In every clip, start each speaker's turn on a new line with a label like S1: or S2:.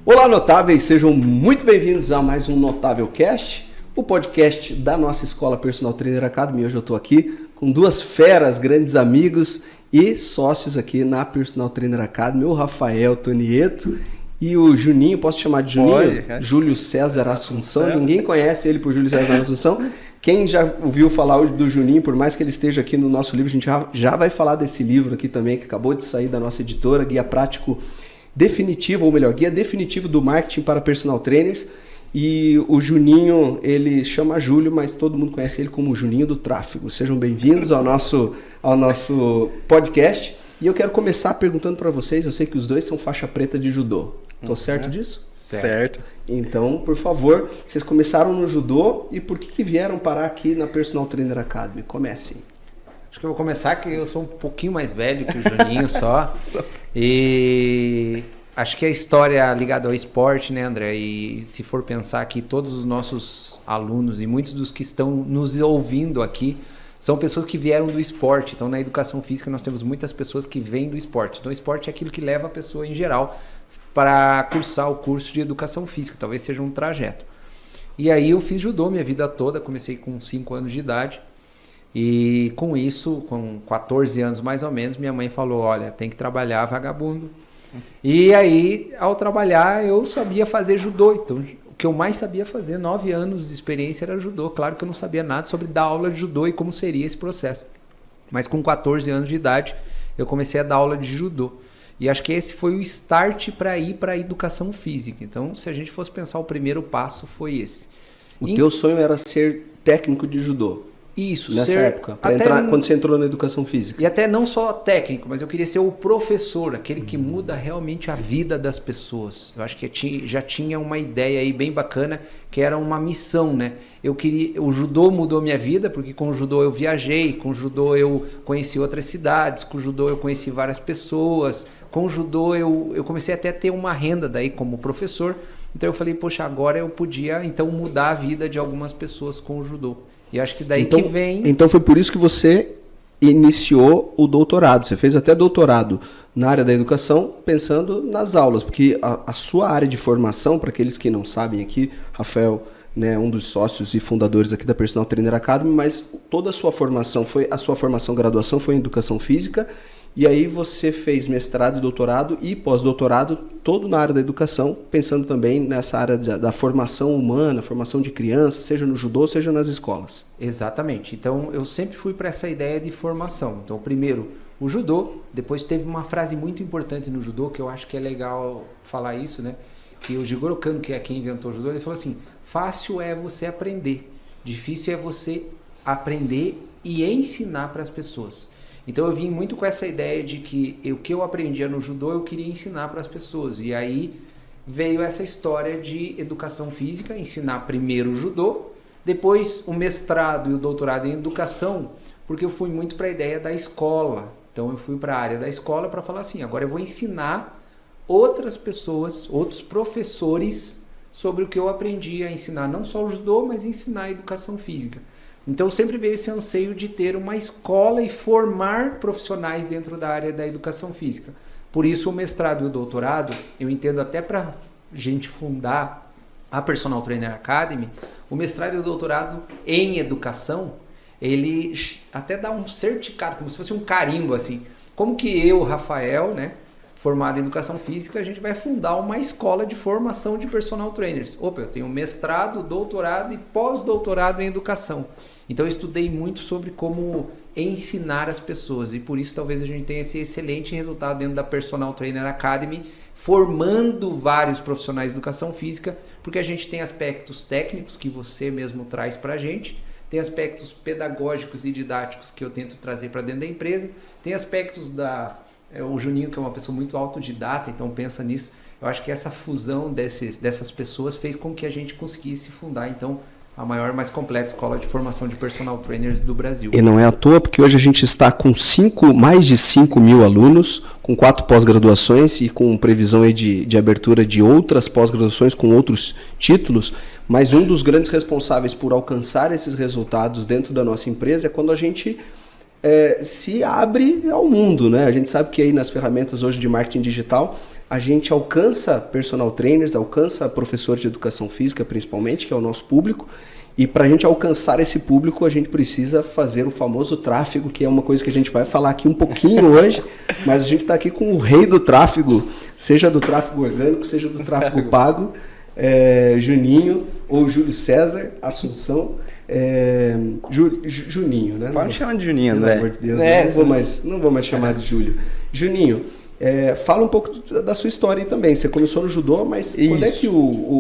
S1: Olá, notáveis! Sejam muito bem-vindos a mais um Notável Cast, o podcast da nossa escola Personal Trainer Academy. Hoje eu estou aqui com duas feras, grandes amigos e sócios aqui na Personal Trainer Academy, o Rafael Tonieto e o Juninho. Posso chamar de Juninho?
S2: Pode,
S1: Júlio César Assunção. Ninguém conhece ele por Júlio César Assunção. Quem já ouviu falar hoje do Juninho, por mais que ele esteja aqui no nosso livro, a gente já vai falar desse livro aqui também, que acabou de sair da nossa editora, Guia Prático Definitivo, ou melhor, Guia Definitivo do Marketing para Personal Trainers. E o Juninho, ele chama Júlio, mas todo mundo conhece ele como Juninho do Tráfego. Sejam bem-vindos ao nosso podcast. E eu quero começar perguntando para vocês, eu sei que os dois são faixa preta de judô. Tô certo disso?
S2: Certo.
S1: Então, por favor, vocês começaram no judô e por que vieram parar aqui na Personal Trainer Academy? Comecem.
S3: Acho que eu vou começar que eu sou um pouquinho mais velho que o Juninho só. E acho que a história ligada ao esporte, né, André? E se for pensar que todos os nossos alunos e muitos dos que estão nos ouvindo aqui são pessoas que vieram do esporte. Então, na educação física, nós temos muitas pessoas que vêm do esporte. Então, o esporte é aquilo que leva a pessoa, em geral, para cursar o curso de educação física. Talvez seja um trajeto. E aí, eu fiz judô minha vida toda. Comecei com 5 anos de idade. E com isso, com 14 anos mais ou menos, minha mãe falou, olha, tem que trabalhar, vagabundo. E aí, ao trabalhar, eu sabia fazer judô. Então, o que eu mais sabia fazer, 9 anos de experiência, era judô. Claro que eu não sabia nada sobre dar aula de judô e como seria esse processo. Mas com 14 anos de idade, eu comecei a dar aula de judô. E acho que esse foi o start para ir para a educação física. Então, se a gente fosse pensar, o primeiro passo foi esse.
S1: Teu sonho era ser técnico de judô?
S3: Isso,
S1: nessa época, para entrar quando você entrou na educação física.
S3: E até não só técnico, mas eu queria ser o professor, aquele que muda realmente a vida das pessoas. Eu acho que já tinha uma ideia aí bem bacana, que era uma missão, né? O judô mudou minha vida, porque com o judô eu viajei, com o judô eu conheci outras cidades, com o judô eu conheci várias pessoas, com o judô eu comecei até a ter uma renda daí como professor. Então eu falei, poxa, agora eu podia então mudar a vida de algumas pessoas com o judô. E acho que daí que vem...
S1: Então foi por isso que você iniciou o doutorado. Você fez até doutorado na área da educação, pensando nas aulas. Porque a sua área de formação, para aqueles que não sabem aqui, Rafael, né, um dos sócios e fundadores aqui da Personal Trainer Academy, mas toda a sua formação, graduação foi em educação física. E aí você fez mestrado, doutorado e pós-doutorado, todo na área da educação, pensando também nessa área da formação humana, formação de crianças, seja no judô, seja nas escolas.
S3: Exatamente. Então, eu sempre fui para essa ideia de formação. Então, primeiro, o judô. Depois teve uma frase muito importante no judô, que eu acho que é legal falar isso, né? Que o Jigoro Kano, que é quem inventou o judô, ele falou assim, fácil é você aprender, difícil é você aprender e ensinar para as pessoas. Então eu vim muito com essa ideia de que o que eu aprendia no judô eu queria ensinar para as pessoas. E aí veio essa história de educação física, ensinar primeiro o judô, depois o mestrado e o doutorado em educação, porque eu fui muito para a ideia da escola. Então eu fui para a área da escola para falar assim, agora eu vou ensinar outras pessoas, outros professores sobre o que eu aprendi a ensinar, não só o judô, mas ensinar a educação física. Então sempre veio esse anseio de ter uma escola e formar profissionais dentro da área da educação física. Por isso o mestrado e o doutorado, eu entendo até para a gente fundar a Personal Trainer Academy, o mestrado e o doutorado em educação, ele até dá um certificado, como se fosse um carimbo assim. Como que eu, Rafael, né, formado em educação física, a gente vai fundar uma escola de formação de personal trainers. Opa, eu tenho mestrado, doutorado e pós-doutorado em educação. Então eu estudei muito sobre como ensinar as pessoas e por isso talvez a gente tenha esse excelente resultado dentro da Personal Trainer Academy, formando vários profissionais de educação física, porque a gente tem aspectos técnicos que você mesmo traz para a gente, tem aspectos pedagógicos e didáticos que eu tento trazer para dentro da empresa, tem aspectos o Juninho, que é uma pessoa muito autodidata, então pensa nisso. Eu acho que essa fusão dessas pessoas fez com que a gente conseguisse fundar, então, a maior e mais completa escola de formação de personal trainers do Brasil.
S1: E não é à toa, porque hoje a gente está com mais de 5 mil alunos, com 4 pós-graduações e com previsão aí de abertura de outras pós-graduações com outros títulos, mas um dos grandes responsáveis por alcançar esses resultados dentro da nossa empresa é quando a gente se abre ao mundo, né? A gente sabe que aí nas ferramentas hoje de marketing digital, a gente alcança personal trainers, alcança professores de educação física principalmente, que é o nosso público, e para a gente alcançar esse público, a gente precisa fazer o famoso tráfego, que é uma coisa que a gente vai falar aqui um pouquinho hoje, mas a gente está aqui com o rei do tráfego, seja do tráfego orgânico, seja do tráfego pago, Juninho, ou Júlio César, Assunção, Juninho, né?
S2: Pode chamar de Juninho, André.
S1: Pelo amor de Deus, não vou mais chamar de Júlio. Juninho, fala um pouco da sua história aí também. Você começou no judô, mas quando é que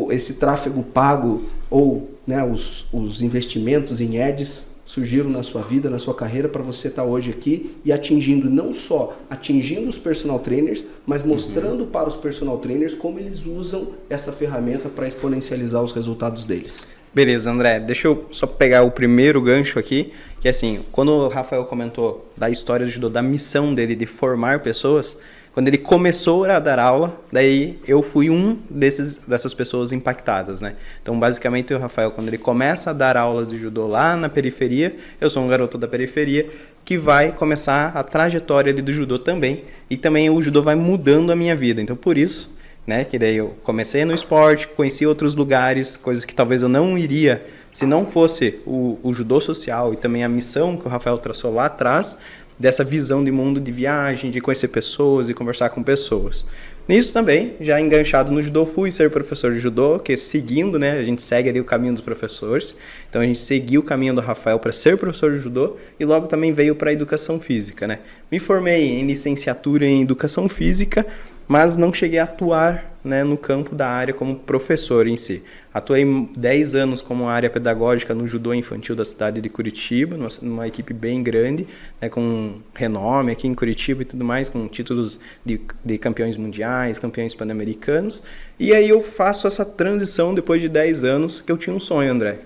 S1: esse tráfego pago ou, né, os investimentos em ads surgiram na sua vida, na sua carreira, para você estar hoje aqui e atingindo, não só atingindo os personal trainers, mas mostrando para os personal trainers como eles usam essa ferramenta para exponencializar os resultados deles?
S2: Beleza, André. Deixa eu só pegar o primeiro gancho aqui, que assim, quando o Rafael comentou da história do judô, da missão dele de formar pessoas, quando ele começou a dar aula, daí eu fui dessas pessoas impactadas, né? Então, basicamente, o Rafael, quando ele começa a dar aulas de judô lá na periferia, eu sou um garoto da periferia, que vai começar a trajetória ali do judô também, e também o judô vai mudando a minha vida. Então, por isso, né, que daí eu comecei no esporte, conheci outros lugares, coisas que talvez eu não iria, se não fosse o judô social e também a missão que o Rafael traçou lá atrás, dessa visão de mundo de viagem, de conhecer pessoas e conversar com pessoas. Nisso também, já enganchado no judô, fui ser professor de judô, que seguindo, né, a gente segue ali o caminho dos professores. Então a gente seguiu o caminho do Rafael para ser professor de judô e logo também veio para a educação física, né? Me formei em licenciatura em educação física, mas não cheguei a atuar, né, no campo da área como professor em si. Atuei 10 anos como área pedagógica no judô infantil da cidade de Curitiba, numa equipe bem grande, né, com renome aqui em Curitiba e tudo mais, com títulos de campeões mundiais, campeões pan-americanos. E aí eu faço essa transição depois de 10 anos, que eu tinha um sonho, André.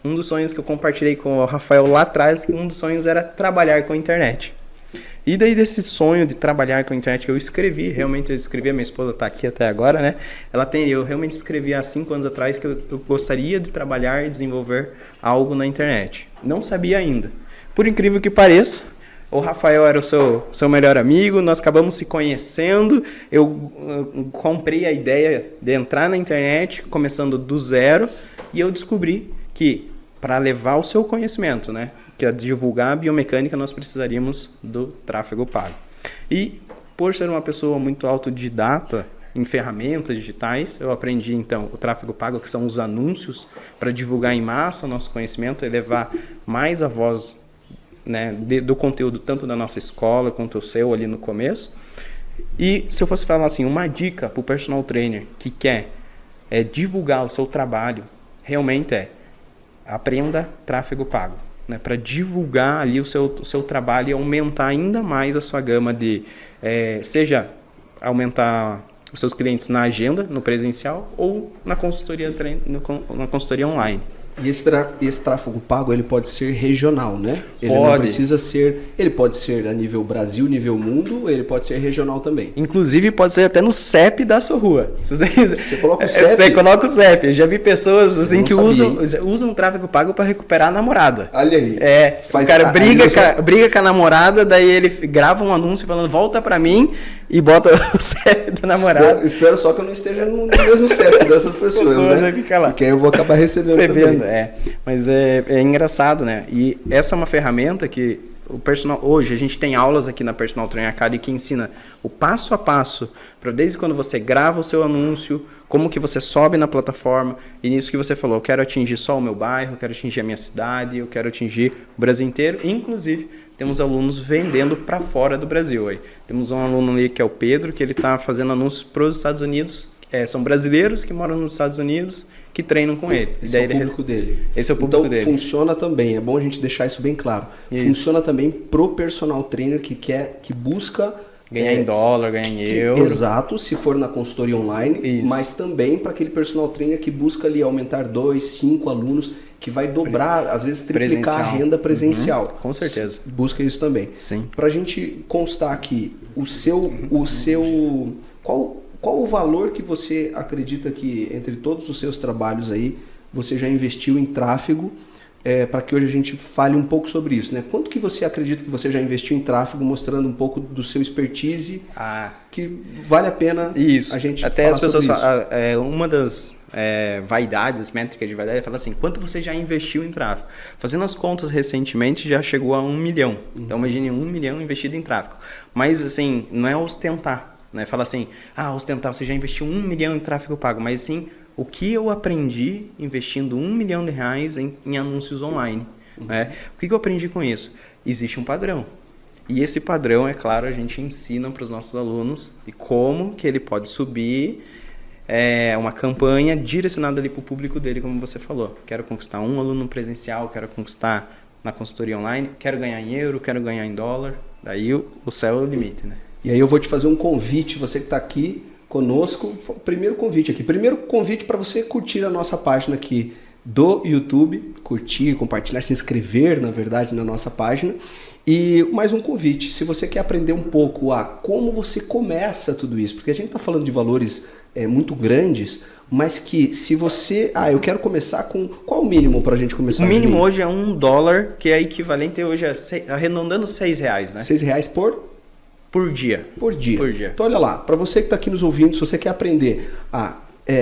S2: Um dos sonhos que eu compartilhei com o Rafael lá atrás, que um dos sonhos era trabalhar com a internet. E daí desse sonho de trabalhar com a internet que eu escrevi, realmente eu escrevi, a minha esposa está aqui até agora, né? Eu realmente escrevi há 5 anos atrás que eu gostaria de trabalhar e desenvolver algo na internet. Não sabia ainda. Por incrível que pareça, o Rafael era o seu melhor amigo, nós acabamos se conhecendo, eu comprei a ideia de entrar na internet, começando do zero, e eu descobri que para levar o seu conhecimento, né, que é divulgar a biomecânica, nós precisaríamos do tráfego pago. E por ser uma pessoa muito autodidata em ferramentas digitais, eu aprendi então o tráfego pago, que são os anúncios, para divulgar em massa o nosso conhecimento e levar mais a voz, né, do conteúdo tanto da nossa escola quanto o seu ali no começo. E se eu fosse falar assim, uma dica para o personal trainer que quer divulgar o seu trabalho, realmente aprenda tráfego pago, né, para divulgar ali o seu trabalho e aumentar ainda mais a sua gama de, seja aumentar os seus clientes na agenda, no presencial, ou na consultoria online.
S1: E esse tráfego pago, ele pode ser regional, né? Ele
S2: pode.
S1: Não precisa ser... Ele pode ser a nível Brasil, nível mundo, ou ele pode ser regional também.
S2: Inclusive, pode ser até no CEP da sua rua.
S1: Você coloca o CEP?
S2: Você coloca o CEP. Eu já vi pessoas assim que usam tráfego pago para recuperar a namorada.
S1: Olha aí.
S2: O cara briga com a namorada, daí ele grava um anúncio falando, volta para mim, e bota o CEP da namorada.
S1: Espero só que eu não esteja no mesmo CEP dessas pessoas, né?
S2: Fica lá.
S1: Porque aí eu vou acabar recebendo também.
S2: Mas é engraçado, né? E essa é uma ferramenta que hoje a gente tem aulas aqui na Personal Trainer Academy que ensina o passo a passo, para desde quando você grava o seu anúncio, como que você sobe na plataforma, e nisso que você falou, eu quero atingir só o meu bairro, eu quero atingir a minha cidade, eu quero atingir o Brasil inteiro. Inclusive, temos alunos vendendo para fora do Brasil. Aí. Temos um aluno ali que é o Pedro, que ele está fazendo anúncios para os Estados Unidos. São brasileiros que moram nos Estados Unidos que treinam com ele.
S1: Esse é o público dele.
S2: Esse é o público dele.
S1: Então funciona também, é bom a gente deixar isso bem claro. Isso. Funciona também pro personal trainer que busca
S2: ganhar em dólar, ganhar em euro.
S1: Exato, se for na consultoria online, isso. Mas também para aquele personal trainer que busca ali aumentar 2, 5 alunos, que vai dobrar, às vezes triplicar a renda presencial.
S2: Com certeza.
S1: Busca isso também.
S2: Sim.
S1: Para a gente constar aqui, qual o valor que você acredita que, entre todos os seus trabalhos aí, você já investiu em tráfego para que hoje a gente fale um pouco sobre isso, né? Quanto que você acredita que você já investiu em tráfego, mostrando um pouco do seu expertise, que vale a pena
S2: isso.
S1: A gente
S2: até
S1: falar
S2: as pessoas
S1: sobre isso?
S2: Uma das vaidades, métricas de vaidade, fala assim, quanto você já investiu em tráfego? Fazendo as contas recentemente, já chegou a 1 milhão. Então, imagine 1 milhão investido em tráfego. Mas, assim, não é ostentar, né? Fala assim, ostentar, você já investiu 1 milhão em tráfego pago, mas sim, o que eu aprendi investindo 1 milhão de reais em anúncios online? Né? O que eu aprendi com isso? Existe um padrão. E esse padrão, é claro, a gente ensina para os nossos alunos e como que ele pode subir uma campanha direcionada ali para o público dele, como você falou. Quero conquistar um aluno presencial, quero conquistar na consultoria online, quero ganhar em euro, quero ganhar em dólar. Daí o céu é o limite, né?
S1: E aí eu vou te fazer um convite, você que está aqui conosco, primeiro convite para você curtir a nossa página aqui do YouTube, curtir, compartilhar, se inscrever, na verdade, na nossa página. E mais um convite, se você quer aprender um pouco como você começa tudo isso, porque a gente está falando de valores muito grandes, mas que se você... eu quero começar com... Qual o mínimo para a gente começar?
S2: O mínimo hoje é $1, que é equivalente hoje arredondando R$6, né?
S1: R$6
S2: por dia.
S1: Por dia. Então olha lá, para você que está aqui nos ouvindo, se você quer aprender a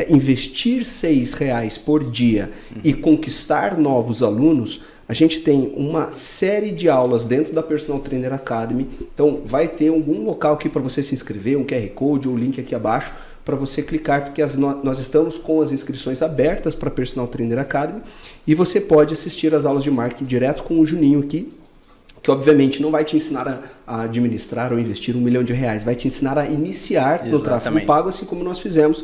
S1: investir R$6 por dia e conquistar novos alunos, a gente tem uma série de aulas dentro da Personal Trainer Academy. Então vai ter algum local aqui para você se inscrever, um QR Code ou link aqui abaixo para você clicar, porque nós estamos com as inscrições abertas para a Personal Trainer Academy e você pode assistir as aulas de marketing direto com o Juninho aqui, que obviamente não vai te ensinar a administrar ou investir R$1 milhão, vai te ensinar a iniciar no tráfego pago, assim como nós fizemos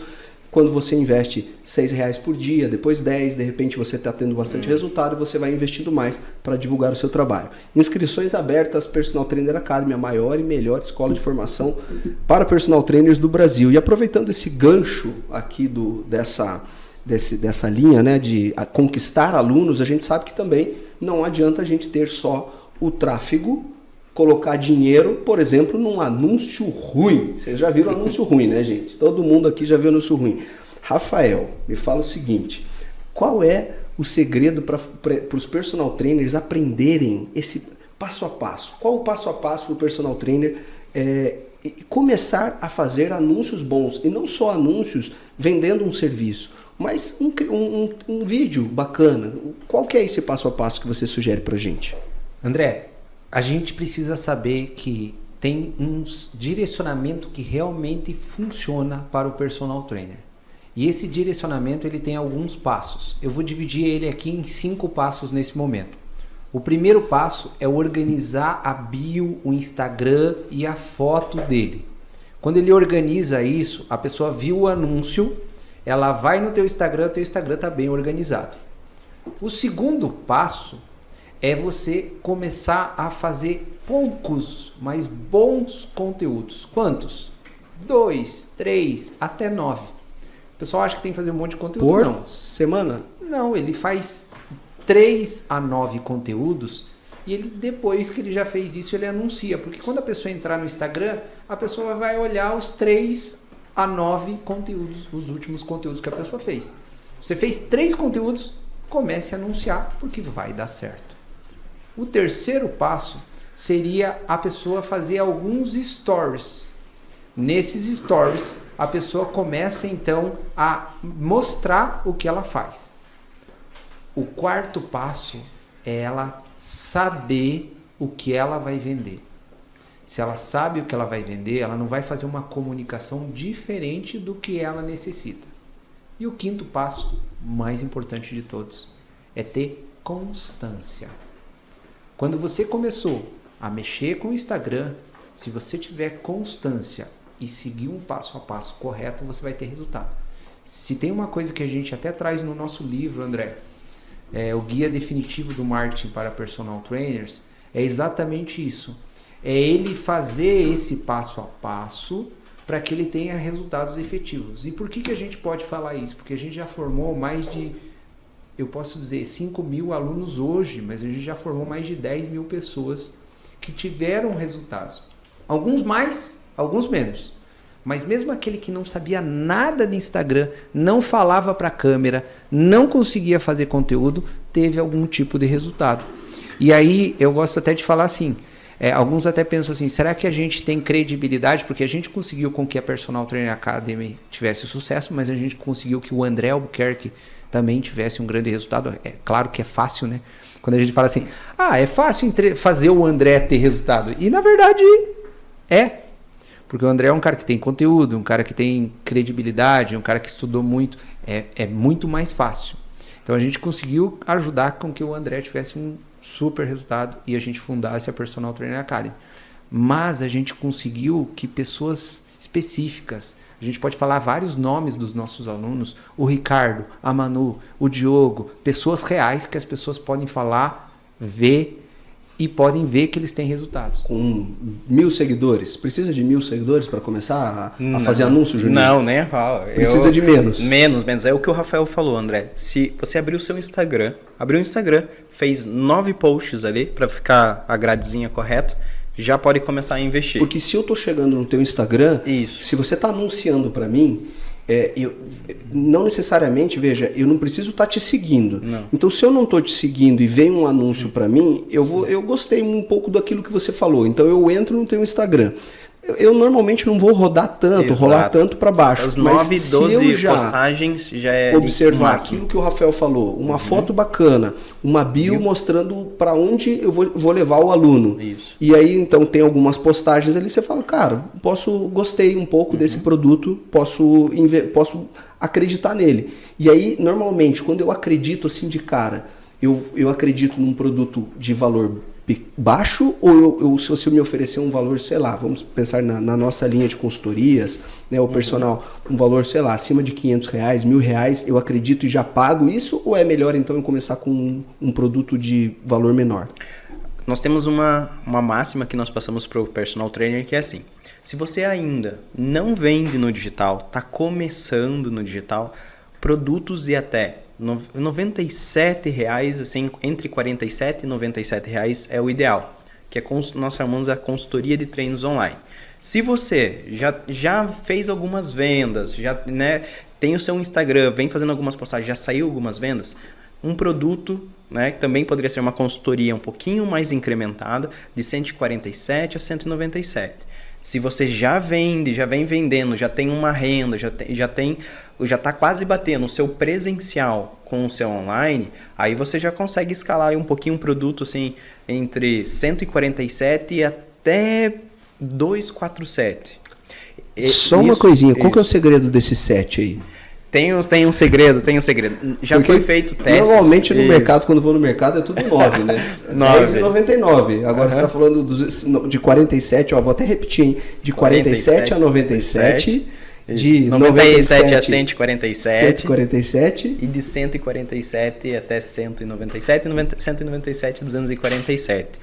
S1: quando você investe R$6 por dia, depois 10, de repente você está tendo bastante resultado e você vai investindo mais para divulgar o seu trabalho. Inscrições abertas, Personal Trainer Academy, a maior e melhor escola de formação para personal trainers do Brasil. E aproveitando esse gancho aqui dessa linha, né, de conquistar alunos, a gente sabe que também não adianta a gente ter só o tráfego, colocar dinheiro, por exemplo, num anúncio ruim. Vocês já viram anúncio ruim, né, gente? Todo mundo aqui já viu anúncio ruim. Rafael, me fala o seguinte, qual é o segredo para os personal trainers aprenderem esse passo a passo? Qual o passo a passo para o personal trainer começar a fazer anúncios bons? E não só anúncios vendendo um serviço, mas um vídeo bacana. Qual que é esse passo a passo que você sugere para a gente?
S3: André, a gente precisa saber que tem um direcionamento que realmente funciona para o personal trainer. E esse direcionamento ele tem alguns passos. Eu vou dividir ele aqui em 5 passos nesse momento. O primeiro passo é organizar a bio, o Instagram e a foto dele. Quando ele organiza isso, a pessoa viu o anúncio, ela vai no teu Instagram está bem organizado. O segundo passo é você começar a fazer poucos, mas bons conteúdos. Quantos? 2, 3, até 9. O pessoal acha que tem que fazer um monte de conteúdo.
S1: Por semana?
S3: Não, ele faz 3 a 9 conteúdos e ele, depois que ele já fez isso, ele anuncia. Porque quando a pessoa entrar no Instagram, a pessoa vai olhar os 3 a 9 conteúdos, os últimos conteúdos que a pessoa fez. Você fez 3 conteúdos, comece a anunciar, porque vai dar certo. O terceiro passo seria a pessoa fazer alguns stories. Nesses stories, a pessoa começa então a mostrar o que ela faz. O quarto passo é ela saber o que ela vai vender. Se ela sabe o que ela vai vender, ela não vai fazer uma comunicação diferente do que ela necessita. E o quinto passo, mais importante de todos, é ter constância. Quando você começou a mexer com o Instagram, se você tiver constância e seguir um passo a passo correto, você vai ter resultado. Se tem uma coisa que a gente até traz no nosso livro, André, o Guia Definitivo do Marketing para Personal Trainers, é exatamente isso. É ele fazer esse passo a passo para que ele tenha resultados efetivos. E por que a gente pode falar isso? Porque a gente já formou mais de, eu posso dizer, 5 mil alunos hoje, mas a gente já formou mais de 10 mil pessoas que tiveram resultados. Alguns mais, alguns menos. Mas mesmo aquele que não sabia nada de Instagram, não falava para a câmera, não conseguia fazer conteúdo, teve algum tipo de resultado. E aí eu gosto até de falar assim, alguns até pensam assim, será que a gente tem credibilidade? Porque a gente conseguiu com que a Personal Trainer Academy tivesse sucesso, mas a gente conseguiu que o André Albuquerque também tivesse um grande resultado. É claro que é fácil, né? Quando a gente fala assim, é fácil fazer o André ter resultado. E na verdade é. Porque o André é um cara que tem conteúdo, um cara que tem credibilidade, um cara que estudou muito. É muito mais fácil. Então a gente conseguiu ajudar com que o André tivesse um super resultado e a gente fundasse a Personal Trainer Academy. Mas a gente conseguiu que pessoas específicas, a gente pode falar vários nomes dos nossos alunos, o Ricardo, a Manu, o Diogo, pessoas reais que as pessoas podem falar, ver e podem ver que eles têm resultados.
S1: Com 1.000 seguidores? Precisa de 1.000 seguidores para começar a fazer anúncio, Juninho?
S2: Não, nem falo.
S1: Precisa de menos?
S2: Menos. É o que o Rafael falou, André. Se você abrir o seu Instagram, fez 9 posts ali para ficar a gradezinha correta, já pode começar a investir.
S1: Porque se eu estou chegando no teu Instagram, se você está anunciando para mim, eu não necessariamente, veja, eu não preciso estar te seguindo.
S2: Não.
S1: Então, se eu não estou te seguindo e vem um anúncio para mim, eu gostei um pouco daquilo que você falou. Então, eu entro no teu Instagram. Eu normalmente não vou rodar tanto, rolar tanto para baixo.
S2: As 9, 12 postagens já é
S1: observar aquilo que o Rafael falou, uma foto bacana, uma bio mostrando para onde eu vou levar o aluno.
S2: Isso.
S1: E aí, então, tem algumas postagens ali, você fala, cara, gostei um pouco desse produto, posso acreditar nele. E aí, normalmente, quando eu acredito assim de cara, eu acredito num produto de valor baixo, ou se você me oferecer um valor, sei lá, vamos pensar na nossa linha de consultorias, né, o personal, um valor, sei lá, acima de R$500, R$1.000, eu acredito e já pago isso, ou é melhor então eu começar com um produto de valor menor?
S2: Nós temos uma máxima que nós passamos para o personal trainer, que é assim, se você ainda não vende no digital, está começando no digital, produtos de até R$97, assim, entre R$47 e R$97 é o ideal, que nós chamamos a consultoria de treinos online. Se você já fez algumas vendas, tem o seu Instagram, vem fazendo algumas postagens, já saiu algumas vendas, um produto, que também poderia ser uma consultoria um pouquinho mais incrementada, de R$147 a R$197. Se você já vem vendendo, já tem uma renda, já está quase batendo o seu presencial com o seu online, aí você já consegue escalar um pouquinho um produto assim, entre 147 e até 247.
S1: Só uma coisinha, qual que é o segredo desse set aí?
S2: Tem um segredo. Já porque foi feito testes.
S1: Normalmente no mercado, quando vou no mercado, é tudo 9, né? 10,99. Agora você está falando de 47, vou até repetir, hein? De 47 a 97. De
S2: 97 a 147.
S1: 147.
S2: E de 147 até 197. E 197 a 247.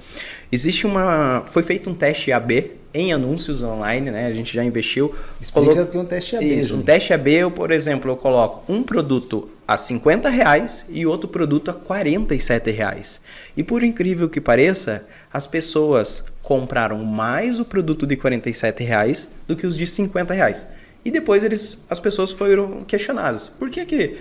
S2: Foi feito um teste AB em anúncios online, né? A gente já investiu.
S3: Explica o que é um teste AB.
S2: Um teste AB, por exemplo, eu coloco um produto a R$50 e outro produto a R$47. E por incrível que pareça, as pessoas compraram mais o produto de R$47 do que os de R$50. E depois as pessoas foram questionadas. Por que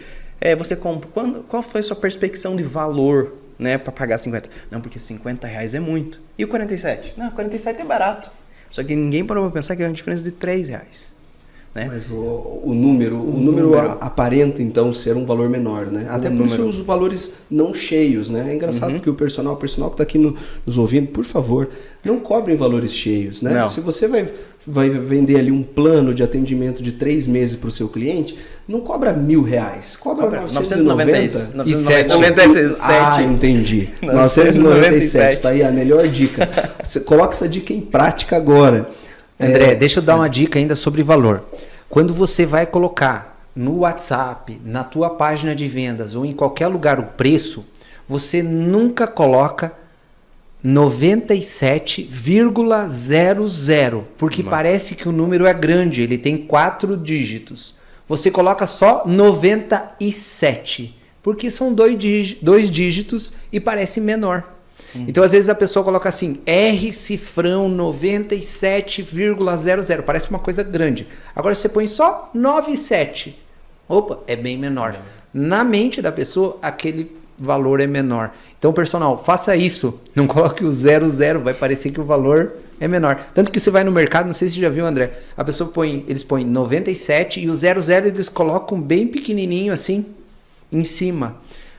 S2: você compra? Qual foi a sua perspectiva de valor, né, para pagar 50? Não, porque R$50 é muito. E o 47? Não, 47 é barato. Só que ninguém parou para pensar que é uma diferença de R$3. Né?
S1: Mas o número aparenta então ser um valor menor, né? Até por isso os valores não cheios, né? É engraçado porque o personal que está aqui nos ouvindo, por favor, não cobrem valores cheios, né?
S2: Não.
S1: Se você vai vender ali um plano de atendimento de 3 meses para o seu cliente, não cobra R$1.000, cobra 997. Ah, entendi. 997, tá aí a melhor dica. Você coloca essa dica em prática agora.
S3: André, deixa eu dar uma dica ainda sobre valor. Quando você vai colocar no WhatsApp, na tua página de vendas ou em qualquer lugar o preço, você nunca coloca 97,00, porque parece que o número é grande, ele tem 4 dígitos. Você coloca só 97, porque são 2 dígitos e parece menor. Então, às vezes, a pessoa coloca assim, R cifrão 97,00. Parece uma coisa grande. Agora, você põe só 97. Opa, é bem menor. Na mente da pessoa, aquele valor é menor. Então, personal, faça isso. Não coloque o 00, vai parecer que o valor é menor. Tanto que você vai no mercado, não sei se você já viu, André, a pessoa eles põem 97 e o 00 eles colocam bem pequenininho assim em cima.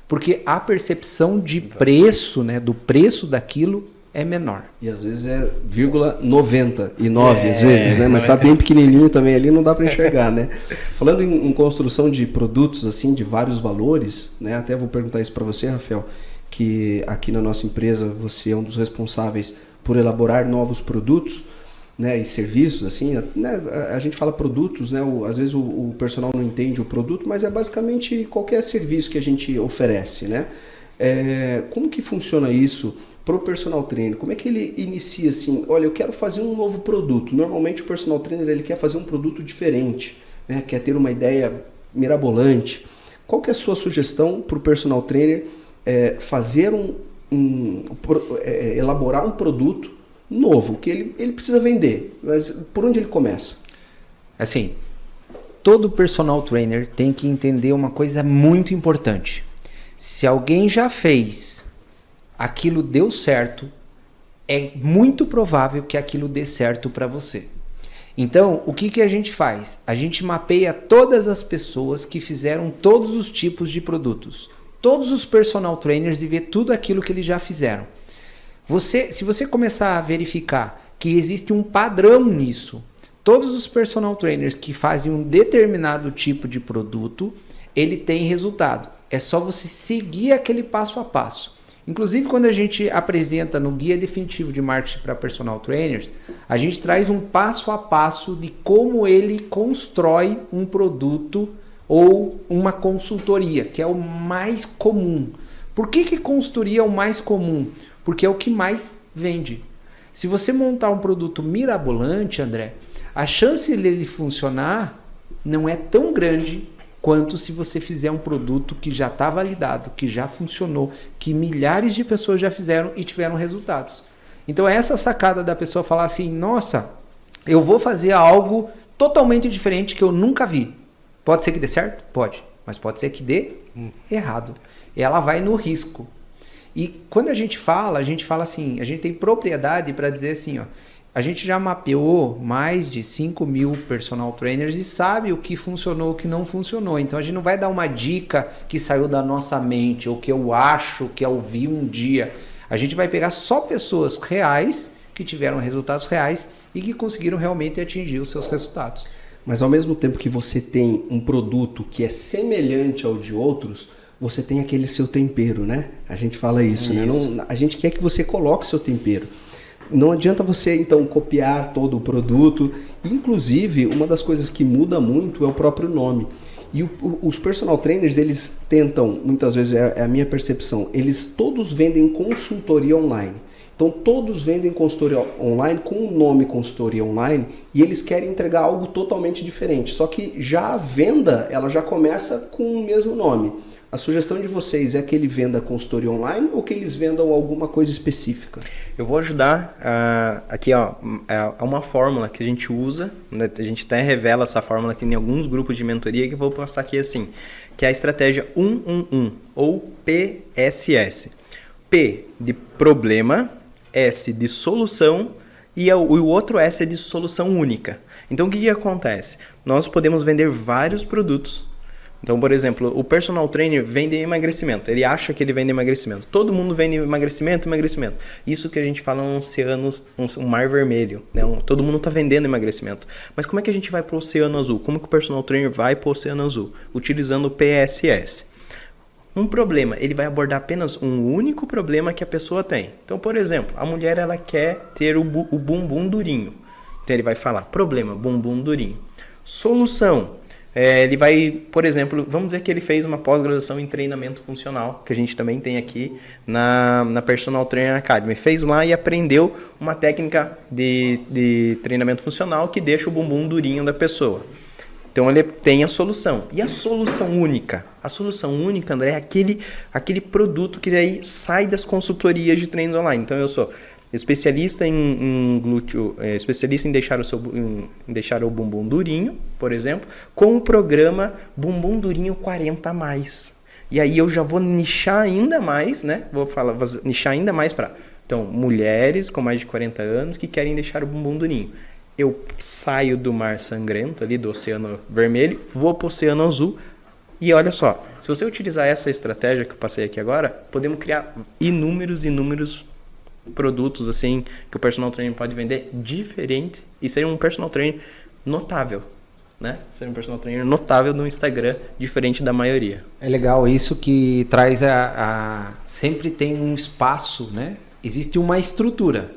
S3: Porque a percepção de preço, né, do preço daquilo é menor.
S1: E às vezes é 0,99 às vezes, né? Mas tá bem pequenininho também ali, não dá para enxergar, né? Falando em construção de produtos assim de vários valores, né? Até vou perguntar isso para você, Rafael, que aqui na nossa empresa você é um dos responsáveis por elaborar novos produtos, né, e serviços, assim, né? A gente fala produtos, né? Às vezes o personal não entende o produto, mas é basicamente qualquer serviço que a gente oferece, né? Como que funciona isso para o personal trainer? Como é que ele inicia assim? Olha, eu quero fazer um novo produto. Normalmente o personal trainer ele quer fazer um produto diferente, né? Quer ter uma ideia mirabolante. Qual que é a sua sugestão para o personal trainer fazer elaborar um produto novo que ele precisa vender? Mas por onde ele começa?
S3: Assim, todo personal trainer tem que entender uma coisa muito importante. Se alguém já fez, aquilo deu certo, é muito provável que aquilo dê certo para você. Então, o que a gente faz? A gente mapeia todas as pessoas que fizeram todos os tipos de produtos, todos os personal trainers, e vê tudo aquilo que eles já fizeram. Se você começar a verificar que existe um padrão nisso, todos os personal trainers que fazem um determinado tipo de produto, ele tem resultado. É só você seguir aquele passo a passo. Inclusive, quando a gente apresenta no Guia Definitivo de Marketing para Personal Trainers, a gente traz um passo a passo de como ele constrói um produto ou uma consultoria, que é o mais comum. Por que consultoria é o mais comum? Porque é o que mais vende. Se você montar um produto mirabolante, André, a chance dele funcionar não é tão grande quanto se você fizer um produto que já está validado, que já funcionou, que milhares de pessoas já fizeram e tiveram resultados. Então essa sacada da pessoa falar assim, nossa, eu vou fazer algo totalmente diferente que eu nunca vi. Pode ser que dê certo? Pode. Mas pode ser que dê errado. Ela vai no risco. E quando a gente fala assim, a gente tem propriedade para dizer assim, ó, a gente já mapeou mais de 5.000 personal trainers e sabe o que funcionou, o que não funcionou. Então a gente não vai dar uma dica que saiu da nossa mente ou que eu acho que eu vi um dia. A gente vai pegar só pessoas reais que tiveram resultados reais e que conseguiram realmente atingir os seus resultados.
S1: Mas ao mesmo tempo que você tem um produto que é semelhante ao de outros, você tem aquele seu tempero, né? A gente fala isso, né? Não, a gente quer que você coloque seu tempero. Não adianta você, então, copiar todo o produto. Inclusive, uma das coisas que muda muito é o próprio nome. E os personal trainers, eles tentam, muitas vezes é a minha percepção, eles todos vendem consultoria online. Então, todos vendem consultoria online com o nome consultoria online e eles querem entregar algo totalmente diferente. Só que já a venda, ela já começa com o mesmo nome. A sugestão de vocês é que ele venda consultoria online ou que eles vendam alguma coisa específica?
S2: Eu vou ajudar aqui, ó, uma fórmula que a gente usa, né? A gente até revela essa fórmula aqui em alguns grupos de mentoria que eu vou passar aqui assim, que é a estratégia 111 ou PSS. P de problema, S de solução e o outro S é de solução única. Então o que acontece? Nós podemos vender vários produtos. Então, por exemplo, o personal trainer vende emagrecimento. Ele acha que ele vende emagrecimento. Todo mundo vende emagrecimento. Isso que a gente fala um oceano, um mar vermelho, né? Todo mundo está vendendo emagrecimento. Mas como é que a gente vai para o oceano azul? Como que o personal trainer vai para o oceano azul? Utilizando o PSS. Um problema, ele vai abordar apenas um único problema que a pessoa tem. Então, por exemplo, a mulher ela quer ter o bumbum durinho. Então, ele vai falar, problema, bumbum durinho. Solução. Ele vai, por exemplo, vamos dizer que ele fez uma pós-graduação em treinamento funcional, que a gente também tem aqui na Personal Trainer Academy. Fez lá e aprendeu uma técnica de treinamento funcional que deixa o bumbum durinho da pessoa. Então ele tem a solução. E a solução única? A solução única, André, é aquele produto que aí sai das consultorias de treinos online. Então eu sou especialista em glúteo, especialista em deixar o bumbum durinho, por exemplo, com o programa Bumbum Durinho 40+. E aí eu já vou nichar ainda mais, né? Vou nichar ainda mais para então, mulheres com mais de 40 anos que querem deixar o bumbum durinho. Eu saio do mar sangrento ali, do oceano vermelho, vou para o oceano azul. E olha só, se você utilizar essa estratégia que eu passei aqui agora, podemos criar inúmeros produtos assim que o personal trainer pode vender diferente e ser um personal trainer notável, né? Ser um personal trainer notável no Instagram, diferente da maioria.
S3: É legal isso que traz sempre tem um espaço, né? Existe uma estrutura,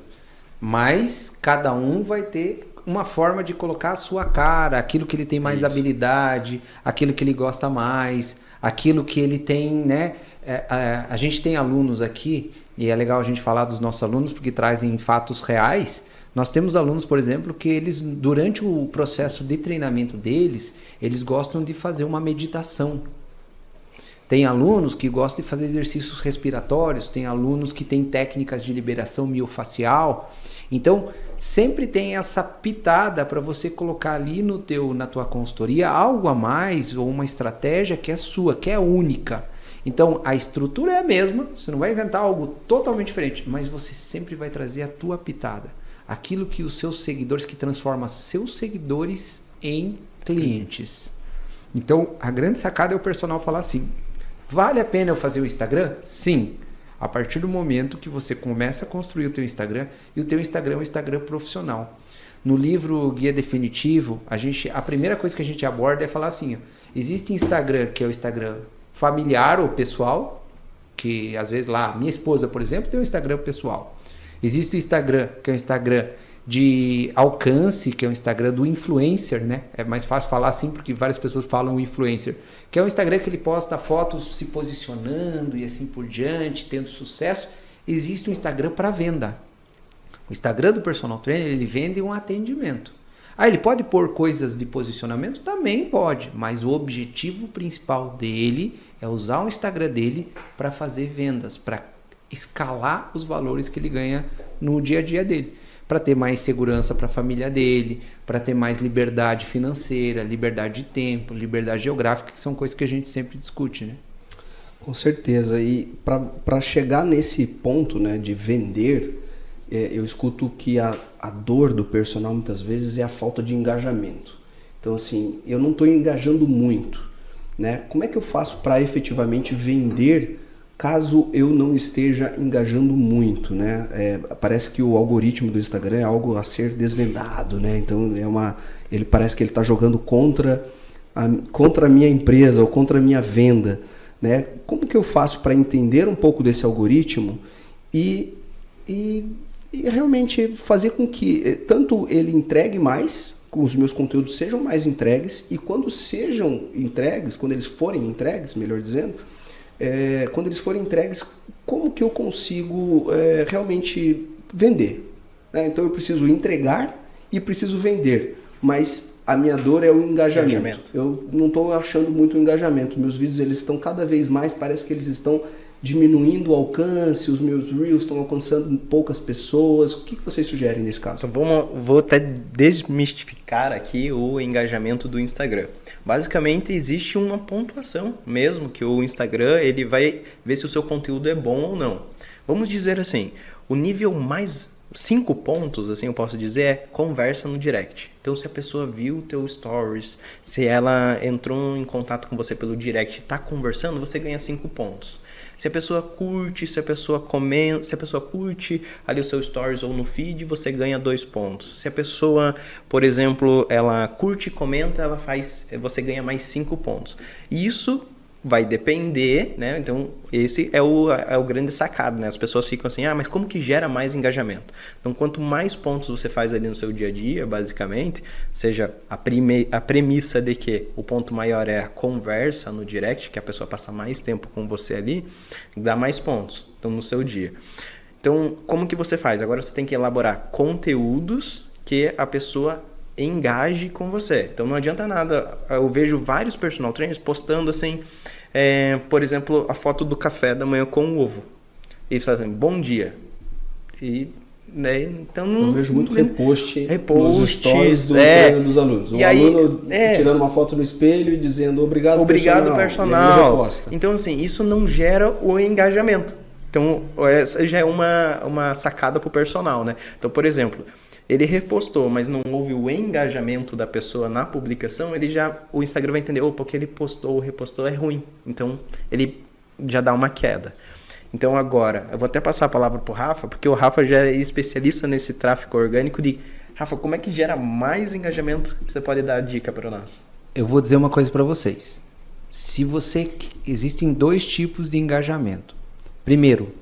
S3: mas cada um vai ter uma forma de colocar a sua cara, aquilo que ele tem mais habilidade, aquilo que ele gosta mais, aquilo que ele tem, né? A gente tem alunos aqui, e é legal a gente falar dos nossos alunos, porque trazem fatos reais. Nós temos alunos, por exemplo, que eles, durante o processo de treinamento deles, eles gostam de fazer uma meditação. Tem alunos que gostam de fazer exercícios respiratórios, tem alunos que têm técnicas de liberação miofacial. Então, sempre tem essa pitada para você colocar ali na tua consultoria algo a mais ou uma estratégia que é sua, que é única. Então, a estrutura é a mesma, você não vai inventar algo totalmente diferente, mas você sempre vai trazer a tua pitada. Aquilo que os seus seguidores, que transforma seus seguidores em clientes. Então, a grande sacada é o personal falar assim, vale a pena eu fazer o Instagram? Sim. A partir do momento que você começa a construir o teu Instagram, e o teu Instagram é um Instagram profissional. No livro Guia Definitivo, a primeira coisa que a gente aborda é falar assim, existe Instagram que é o Instagram familiar ou pessoal, que às vezes lá, minha esposa, por exemplo, tem um Instagram pessoal. Existe o Instagram, que é um Instagram de alcance, que é um Instagram do influencer, né? É mais fácil falar assim porque várias pessoas falam influencer, que é um Instagram que ele posta fotos se posicionando e assim por diante, tendo sucesso. Existe um Instagram para venda. O Instagram do personal trainer, ele vende um atendimento. Ele pode pôr coisas de posicionamento? Também pode, mas o objetivo principal dele é usar o Instagram dele para fazer vendas, para escalar os valores que ele ganha no dia a dia dele, para ter mais segurança para a família dele, para ter mais liberdade financeira, liberdade de tempo, liberdade geográfica, que são coisas que a gente sempre discute, né?
S1: Com certeza. E para chegar nesse ponto, né, de vender, eu escuto que a dor do personal muitas vezes é a falta de engajamento. Então, assim, eu não estou engajando muito, né? Como é que eu faço para efetivamente vender caso eu não esteja engajando muito, né? Parece que o algoritmo do Instagram é algo a ser desvendado, né? Então ele parece que ele está jogando contra a minha empresa ou contra a minha venda, né? Como que eu faço para entender um pouco desse algoritmo e realmente fazer com que tanto ele entregue mais, com os meus conteúdos sejam mais entregues, e quando sejam entregues, quando eles forem entregues, melhor dizendo, quando eles forem entregues, como que eu consigo realmente vender? Então eu preciso entregar e preciso vender, mas a minha dor é o engajamento. Eu não estou achando muito engajamento. Meus vídeos eles estão cada vez mais, parece que eles estão diminuindo o alcance, os meus Reels estão alcançando poucas pessoas. O que vocês sugerem nesse caso?
S2: Então vou até desmistificar aqui o engajamento do Instagram. Basicamente existe uma pontuação mesmo, que o Instagram ele vai ver se o seu conteúdo é bom ou não. Vamos dizer assim, o nível mais 5 pontos, assim eu posso dizer, é conversa no direct. Então se a pessoa viu o teu stories, se ela entrou em contato com você pelo direct e está conversando, você ganha 5 pontos. Se a pessoa curte, se a pessoa comenta, se a pessoa curte ali o seu stories ou no feed, você ganha 2 pontos. Se a pessoa, por exemplo, ela curte e comenta, você ganha mais 5 pontos. E isso vai depender, né? Então, esse é o grande sacado, né? As pessoas ficam assim, mas como que gera mais engajamento? Então, quanto mais pontos você faz ali no seu dia a dia, basicamente, seja a premissa de que o ponto maior é a conversa no direct, que a pessoa passa mais tempo com você ali, dá mais pontos no seu dia. Então, como que você faz? Agora você tem que elaborar conteúdos que a pessoa engaje com você. Então não adianta nada, eu vejo vários personal trainers postando assim, por exemplo, a foto do café da manhã com o ovo. E fala assim, bom dia. E Daí, então,
S1: eu vejo muito repost nos stories
S2: reposts,
S1: do treino dos alunos.
S2: E aí,
S1: aluno tirando uma foto no espelho e dizendo obrigado personal.
S2: Obrigado, personal. Então, assim, isso não gera o engajamento. Então, essa já é uma sacada pro personal, né? Então, por exemplo, ele repostou, mas não houve o engajamento da pessoa na publicação, o Instagram vai entender, opa, o que ele postou ou repostou é ruim. Então, ele já dá uma queda. Então, agora, eu vou até passar a palavra pro Rafa, porque o Rafa já é especialista nesse tráfego orgânico Rafa, como é que gera mais engajamento? Você pode dar a dica para nós?
S3: Eu vou dizer uma coisa para vocês. Existem 2 tipos de engajamento. Primeiro,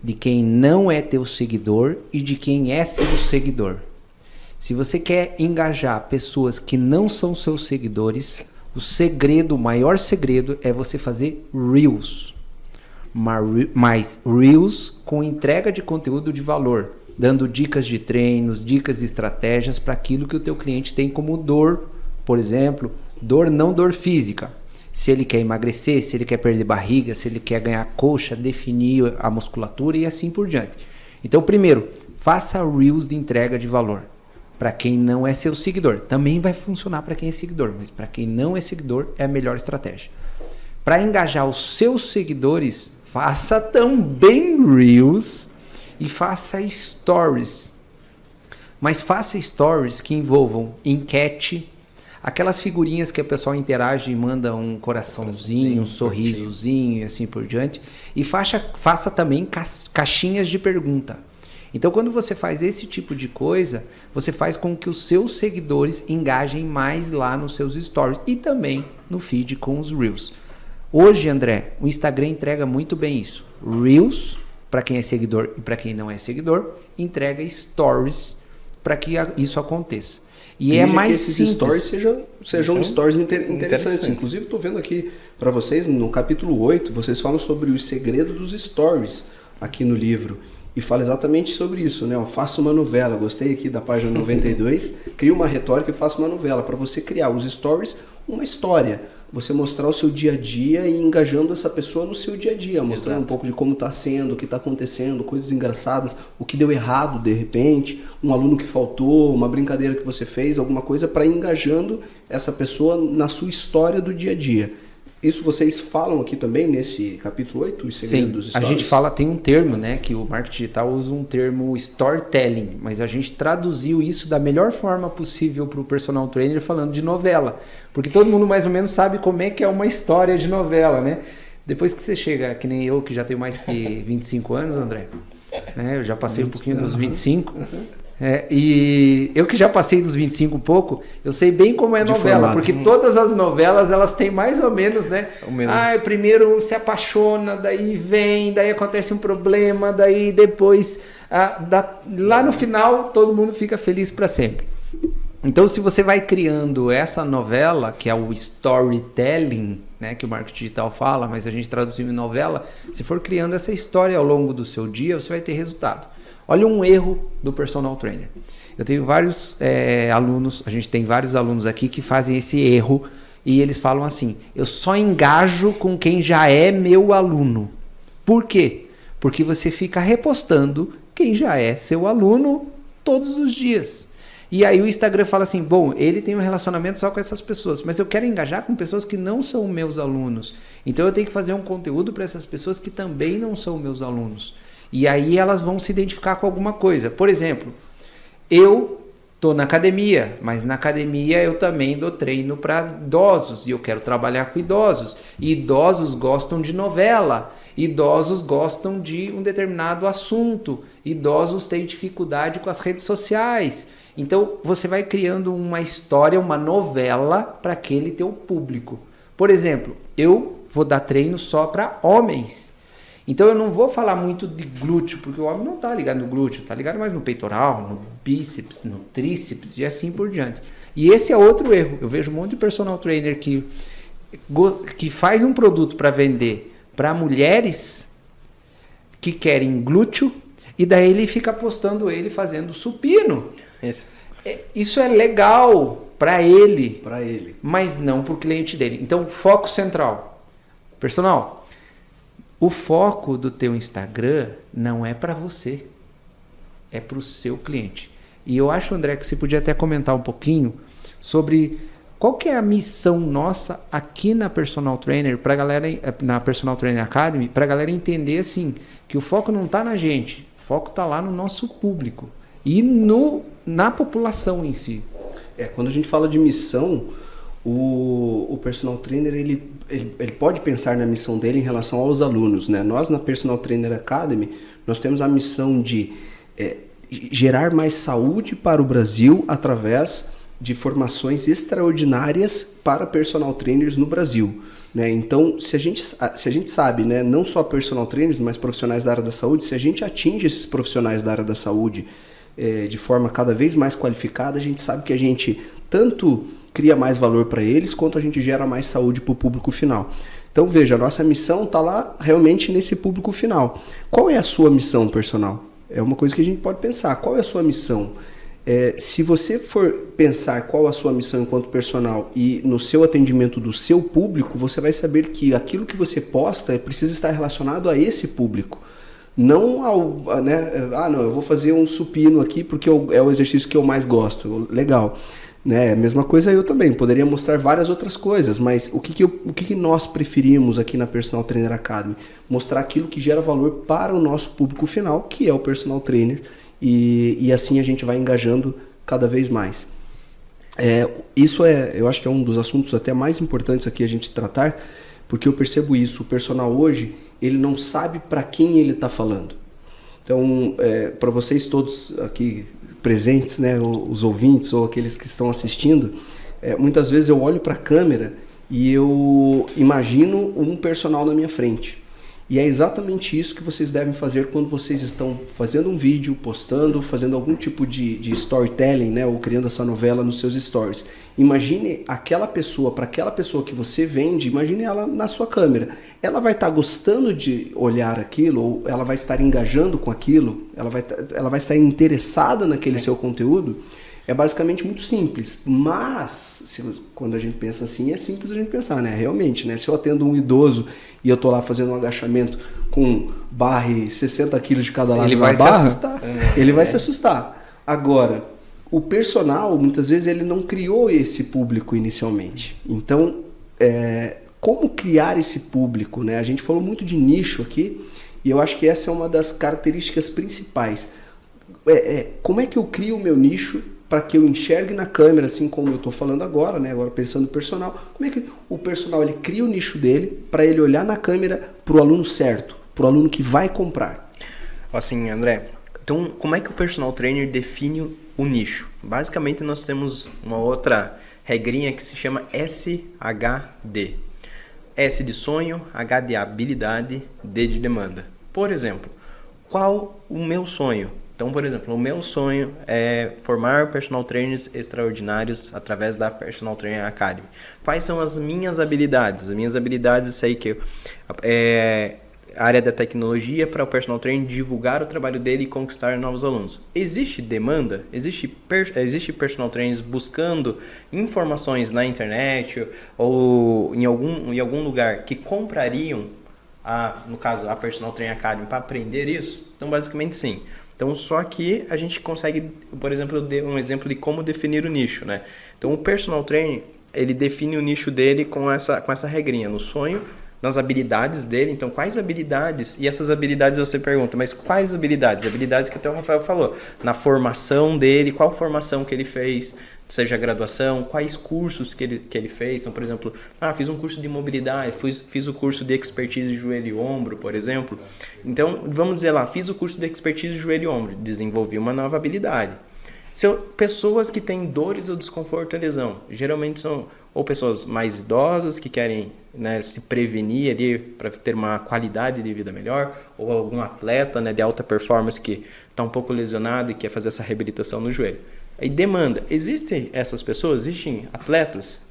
S3: de quem não é teu seguidor e de quem é seu seguidor. Se você quer engajar pessoas que não são seus seguidores, o maior segredo é você fazer Reels. Mas Reels com entrega de conteúdo de valor, dando dicas de treinos, dicas e estratégias para aquilo que o teu cliente tem como dor. Por exemplo, não dor física. Se ele quer emagrecer, se ele quer perder barriga, se ele quer ganhar coxa, definir a musculatura e assim por diante. Então, primeiro, faça Reels de entrega de valor. Para quem não é seu seguidor. Também vai funcionar para quem é seguidor, mas para quem não é seguidor é a melhor estratégia. Para engajar os seus seguidores, faça também Reels e faça Stories. Mas faça Stories que envolvam enquete, aquelas figurinhas que a pessoa interage e manda um coraçãozinho, um sorrisozinho e assim por diante. E faça também caixinhas de pergunta. Então, quando você faz esse tipo de coisa, você faz com que os seus seguidores engajem mais lá nos seus stories e também no feed com os Reels. Hoje, André, o Instagram entrega muito bem isso. Reels, para quem é seguidor e para quem não é seguidor, entrega Stories para que isso aconteça. E é mais
S1: que esses
S3: simples.
S1: stories sejam stories interessantes. Inclusive, estou vendo aqui para vocês, no capítulo 8, vocês falam sobre o segredo dos stories aqui no livro. E fala exatamente sobre isso, né? Faça uma novela. Gostei aqui da página 92. Cria uma retórica e faça uma novela. Para você criar os stories, uma história. Você mostrar o seu dia a dia e engajando essa pessoa no seu dia a dia. Mostrando um pouco de como está sendo, o que está acontecendo, coisas engraçadas, o que deu errado de repente, um aluno que faltou, uma brincadeira que você fez, alguma coisa para engajando essa pessoa na sua história do dia a dia. Isso vocês falam aqui também nesse capítulo 8, o segredo dos stories?
S3: A gente fala, tem um termo, né, que o marketing digital usa um termo storytelling, mas a gente traduziu isso da melhor forma possível para o personal trainer falando de novela, porque todo mundo mais ou menos sabe como é que é uma história de novela, né? Depois que você chega, que nem eu, que já tenho mais que 25 anos, André, né, eu já passei um pouquinho dos 25, e eu que já passei dos 25 um pouco, eu sei bem como é novela, formato. Porque todas as novelas, elas têm mais ou menos, né? Primeiro se apaixona, daí vem, daí acontece um problema, daí depois, lá no final, todo mundo fica feliz para sempre. Então, se você vai criando essa novela, que é o storytelling, né, que o marketing digital fala, mas a gente traduziu em novela, se for criando essa história ao longo do seu dia, você vai ter resultado. Olha um erro do personal trainer. Eu tenho vários alunos, a gente tem vários alunos aqui que fazem esse erro e eles falam assim, eu só engajo com quem já é meu aluno. Por quê? Porque você fica repostando quem já é seu aluno todos os dias. E aí o Instagram fala assim, bom, ele tem um relacionamento só com essas pessoas, mas eu quero engajar com pessoas que não são meus alunos. Então eu tenho que fazer um conteúdo para essas pessoas que também não são meus alunos. E aí elas vão se identificar com alguma coisa. Por exemplo, eu estou na academia, mas na academia eu também dou treino para idosos e eu quero trabalhar com idosos. E idosos gostam de novela, idosos gostam de um determinado assunto, idosos têm dificuldade com as redes sociais. Então você vai criando uma história, uma novela para aquele teu público. Por exemplo, eu vou dar treino só para homens. Então eu não vou falar muito de glúteo, porque o homem não está ligado no glúteo, está ligado mais no peitoral, no bíceps, no tríceps e assim por diante. E esse é outro erro. Eu vejo um monte de personal trainer que faz um produto para vender para mulheres que querem glúteo e daí ele fica postando ele fazendo supino. Isso é legal para ele, mas não para o cliente dele. Então, foco central. Personal, o foco do teu Instagram não é para você. é para o seu cliente. E eu acho, André, que você podia até comentar um pouquinho sobre qual que é a missão nossa aqui na Personal Trainer, pra galera, na Personal Trainer Academy, para a galera entender assim, que o foco não está na gente, o foco está lá no nosso público e na população em si.
S1: Quando a gente fala de missão, o Personal Trainer ele pode pensar na missão dele em relação aos alunos, né? Nós na Personal Trainer Academy, nós temos a missão de gerar mais saúde para o Brasil através de formações extraordinárias para personal trainers no Brasil, né? Então, se a gente sabe, né, não só personal trainers, mas profissionais da área da saúde, se a gente atinge esses profissionais da área da saúde de forma cada vez mais qualificada, a gente sabe que a gente tanto cria mais valor para eles, quanto a gente gera mais saúde para o público final. Então, veja, a nossa missão está lá realmente nesse público final. Qual é a sua missão, personal? É uma coisa que a gente pode pensar. Qual é a sua missão? Se você for pensar qual a sua missão enquanto personal e no seu atendimento do seu público, você vai saber que aquilo que você posta precisa estar relacionado a esse público. Não ao, né? Não, eu vou fazer um supino aqui porque é o exercício que eu mais gosto. Legal. Né? A mesma coisa eu também. Poderia mostrar várias outras coisas, mas o que nós preferimos aqui na Personal Trainer Academy? Mostrar aquilo que gera valor para o nosso público final, que é o personal trainer. E assim a gente vai engajando cada vez mais. Isso eu acho que é um dos assuntos até mais importantes aqui a gente tratar, porque eu percebo isso. O personal hoje, ele não sabe para quem ele está falando. Então, para vocês todos aqui presentes, né, os ouvintes ou aqueles que estão assistindo, muitas vezes eu olho para a câmera e eu imagino um personal na minha frente. E é exatamente isso que vocês devem fazer quando vocês estão fazendo um vídeo, postando, fazendo algum tipo de storytelling, né, ou criando essa novela nos seus stories. Imagine aquela pessoa, para aquela pessoa que você vende, imagine ela na sua câmera. Ela vai estar gostando de olhar aquilo, ou ela vai estar engajando com aquilo, ela vai estar interessada naquele seu conteúdo. É basicamente muito simples, mas quando a gente pensa assim, é simples a gente pensar, né? Realmente, né? Se eu atendo um idoso e eu tô lá fazendo um agachamento com barra e 60 quilos de cada lado
S3: ele
S1: da
S3: vai
S1: barra,
S3: se assustar.
S1: Ele vai se assustar. Agora, o personal, muitas vezes, ele não criou esse público inicialmente. Então, como criar esse público, né? A gente falou muito de nicho aqui, e eu acho que essa é uma das características principais. Como é que eu crio o meu nicho para que eu enxergue na câmera, assim como eu estou falando agora, né? Agora pensando no personal, como é que o personal ele cria o nicho dele para ele olhar na câmera para o aluno certo, para o aluno que vai comprar?
S2: Assim, André, então como é que o personal trainer define o nicho? Basicamente nós temos uma outra regrinha que se chama SHD. S de sonho, H de habilidade, D de demanda. Por exemplo, qual o meu sonho? Então, por exemplo, o meu sonho é formar personal trainers extraordinários através da Personal Trainer Academy. Quais são as minhas habilidades? As minhas habilidades, isso aí que a área da tecnologia para o personal trainer divulgar o trabalho dele e conquistar novos alunos. Existe demanda? Existe personal trainers buscando informações na internet ou em algum lugar que comprariam, no caso, a Personal Trainer Academy para aprender isso? Então, basicamente, sim. Então, só que a gente consegue, por exemplo, eu dei um exemplo de como definir o nicho, né? Então, o personal trainer, ele define o nicho dele com essa regrinha, no sonho, nas habilidades dele. Então, quais habilidades? E essas habilidades você pergunta, mas quais habilidades? Habilidades que até o Rafael falou. Na formação dele, qual formação que ele fez, seja graduação, quais cursos que ele fez. Então, por exemplo, fiz um curso de mobilidade, fiz o curso de expertise de joelho e ombro, por exemplo. Então, vamos dizer lá, fiz o curso de expertise de joelho e ombro, desenvolvi uma nova habilidade. Pessoas que têm dores ou desconforto e lesão, geralmente são ou pessoas mais idosas que querem, né, se prevenir ali para ter uma qualidade de vida melhor, ou algum atleta, né, de alta performance que está um pouco lesionado e quer fazer essa reabilitação no joelho. Aí demanda, existem essas pessoas? Existem atletas?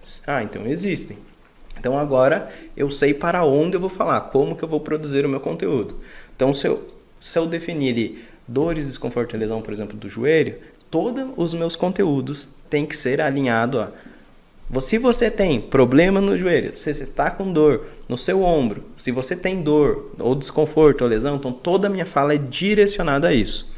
S2: Então existem. Então agora eu sei para onde eu vou falar, como que eu vou produzir o meu conteúdo. Então se eu definir ali dores, desconforto e lesão, por exemplo, do joelho, todos os meus conteúdos têm que ser alinhados a... Se você tem problema no joelho, se você está com dor no seu ombro, se você tem dor ou desconforto ou lesão, então toda a minha fala é direcionada a isso.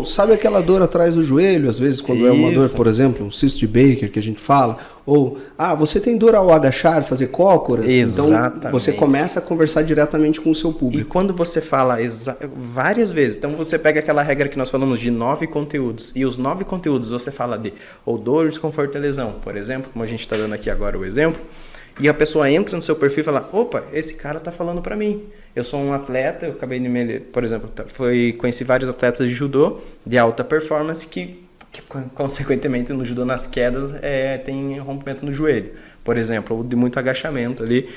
S1: Sabe aquela dor atrás do joelho, às vezes quando é uma dor, por exemplo, um cisto de Baker que a gente fala, ou você tem dor ao agachar, fazer cócoras.
S2: Exatamente.
S1: Então você começa a conversar diretamente com o seu público.
S2: E quando você fala várias vezes, então você pega aquela regra que nós falamos de 9 conteúdos, e os 9 conteúdos você fala de ou dor, desconforto e lesão, por exemplo, como a gente está dando aqui agora o exemplo, e a pessoa entra no seu perfil e fala, opa, esse cara está falando para mim. Eu sou um atleta, eu acabei de por exemplo, conheci vários atletas de judô de alta performance que consequentemente no judô nas quedas tem rompimento no joelho, por exemplo, ou de muito agachamento ali.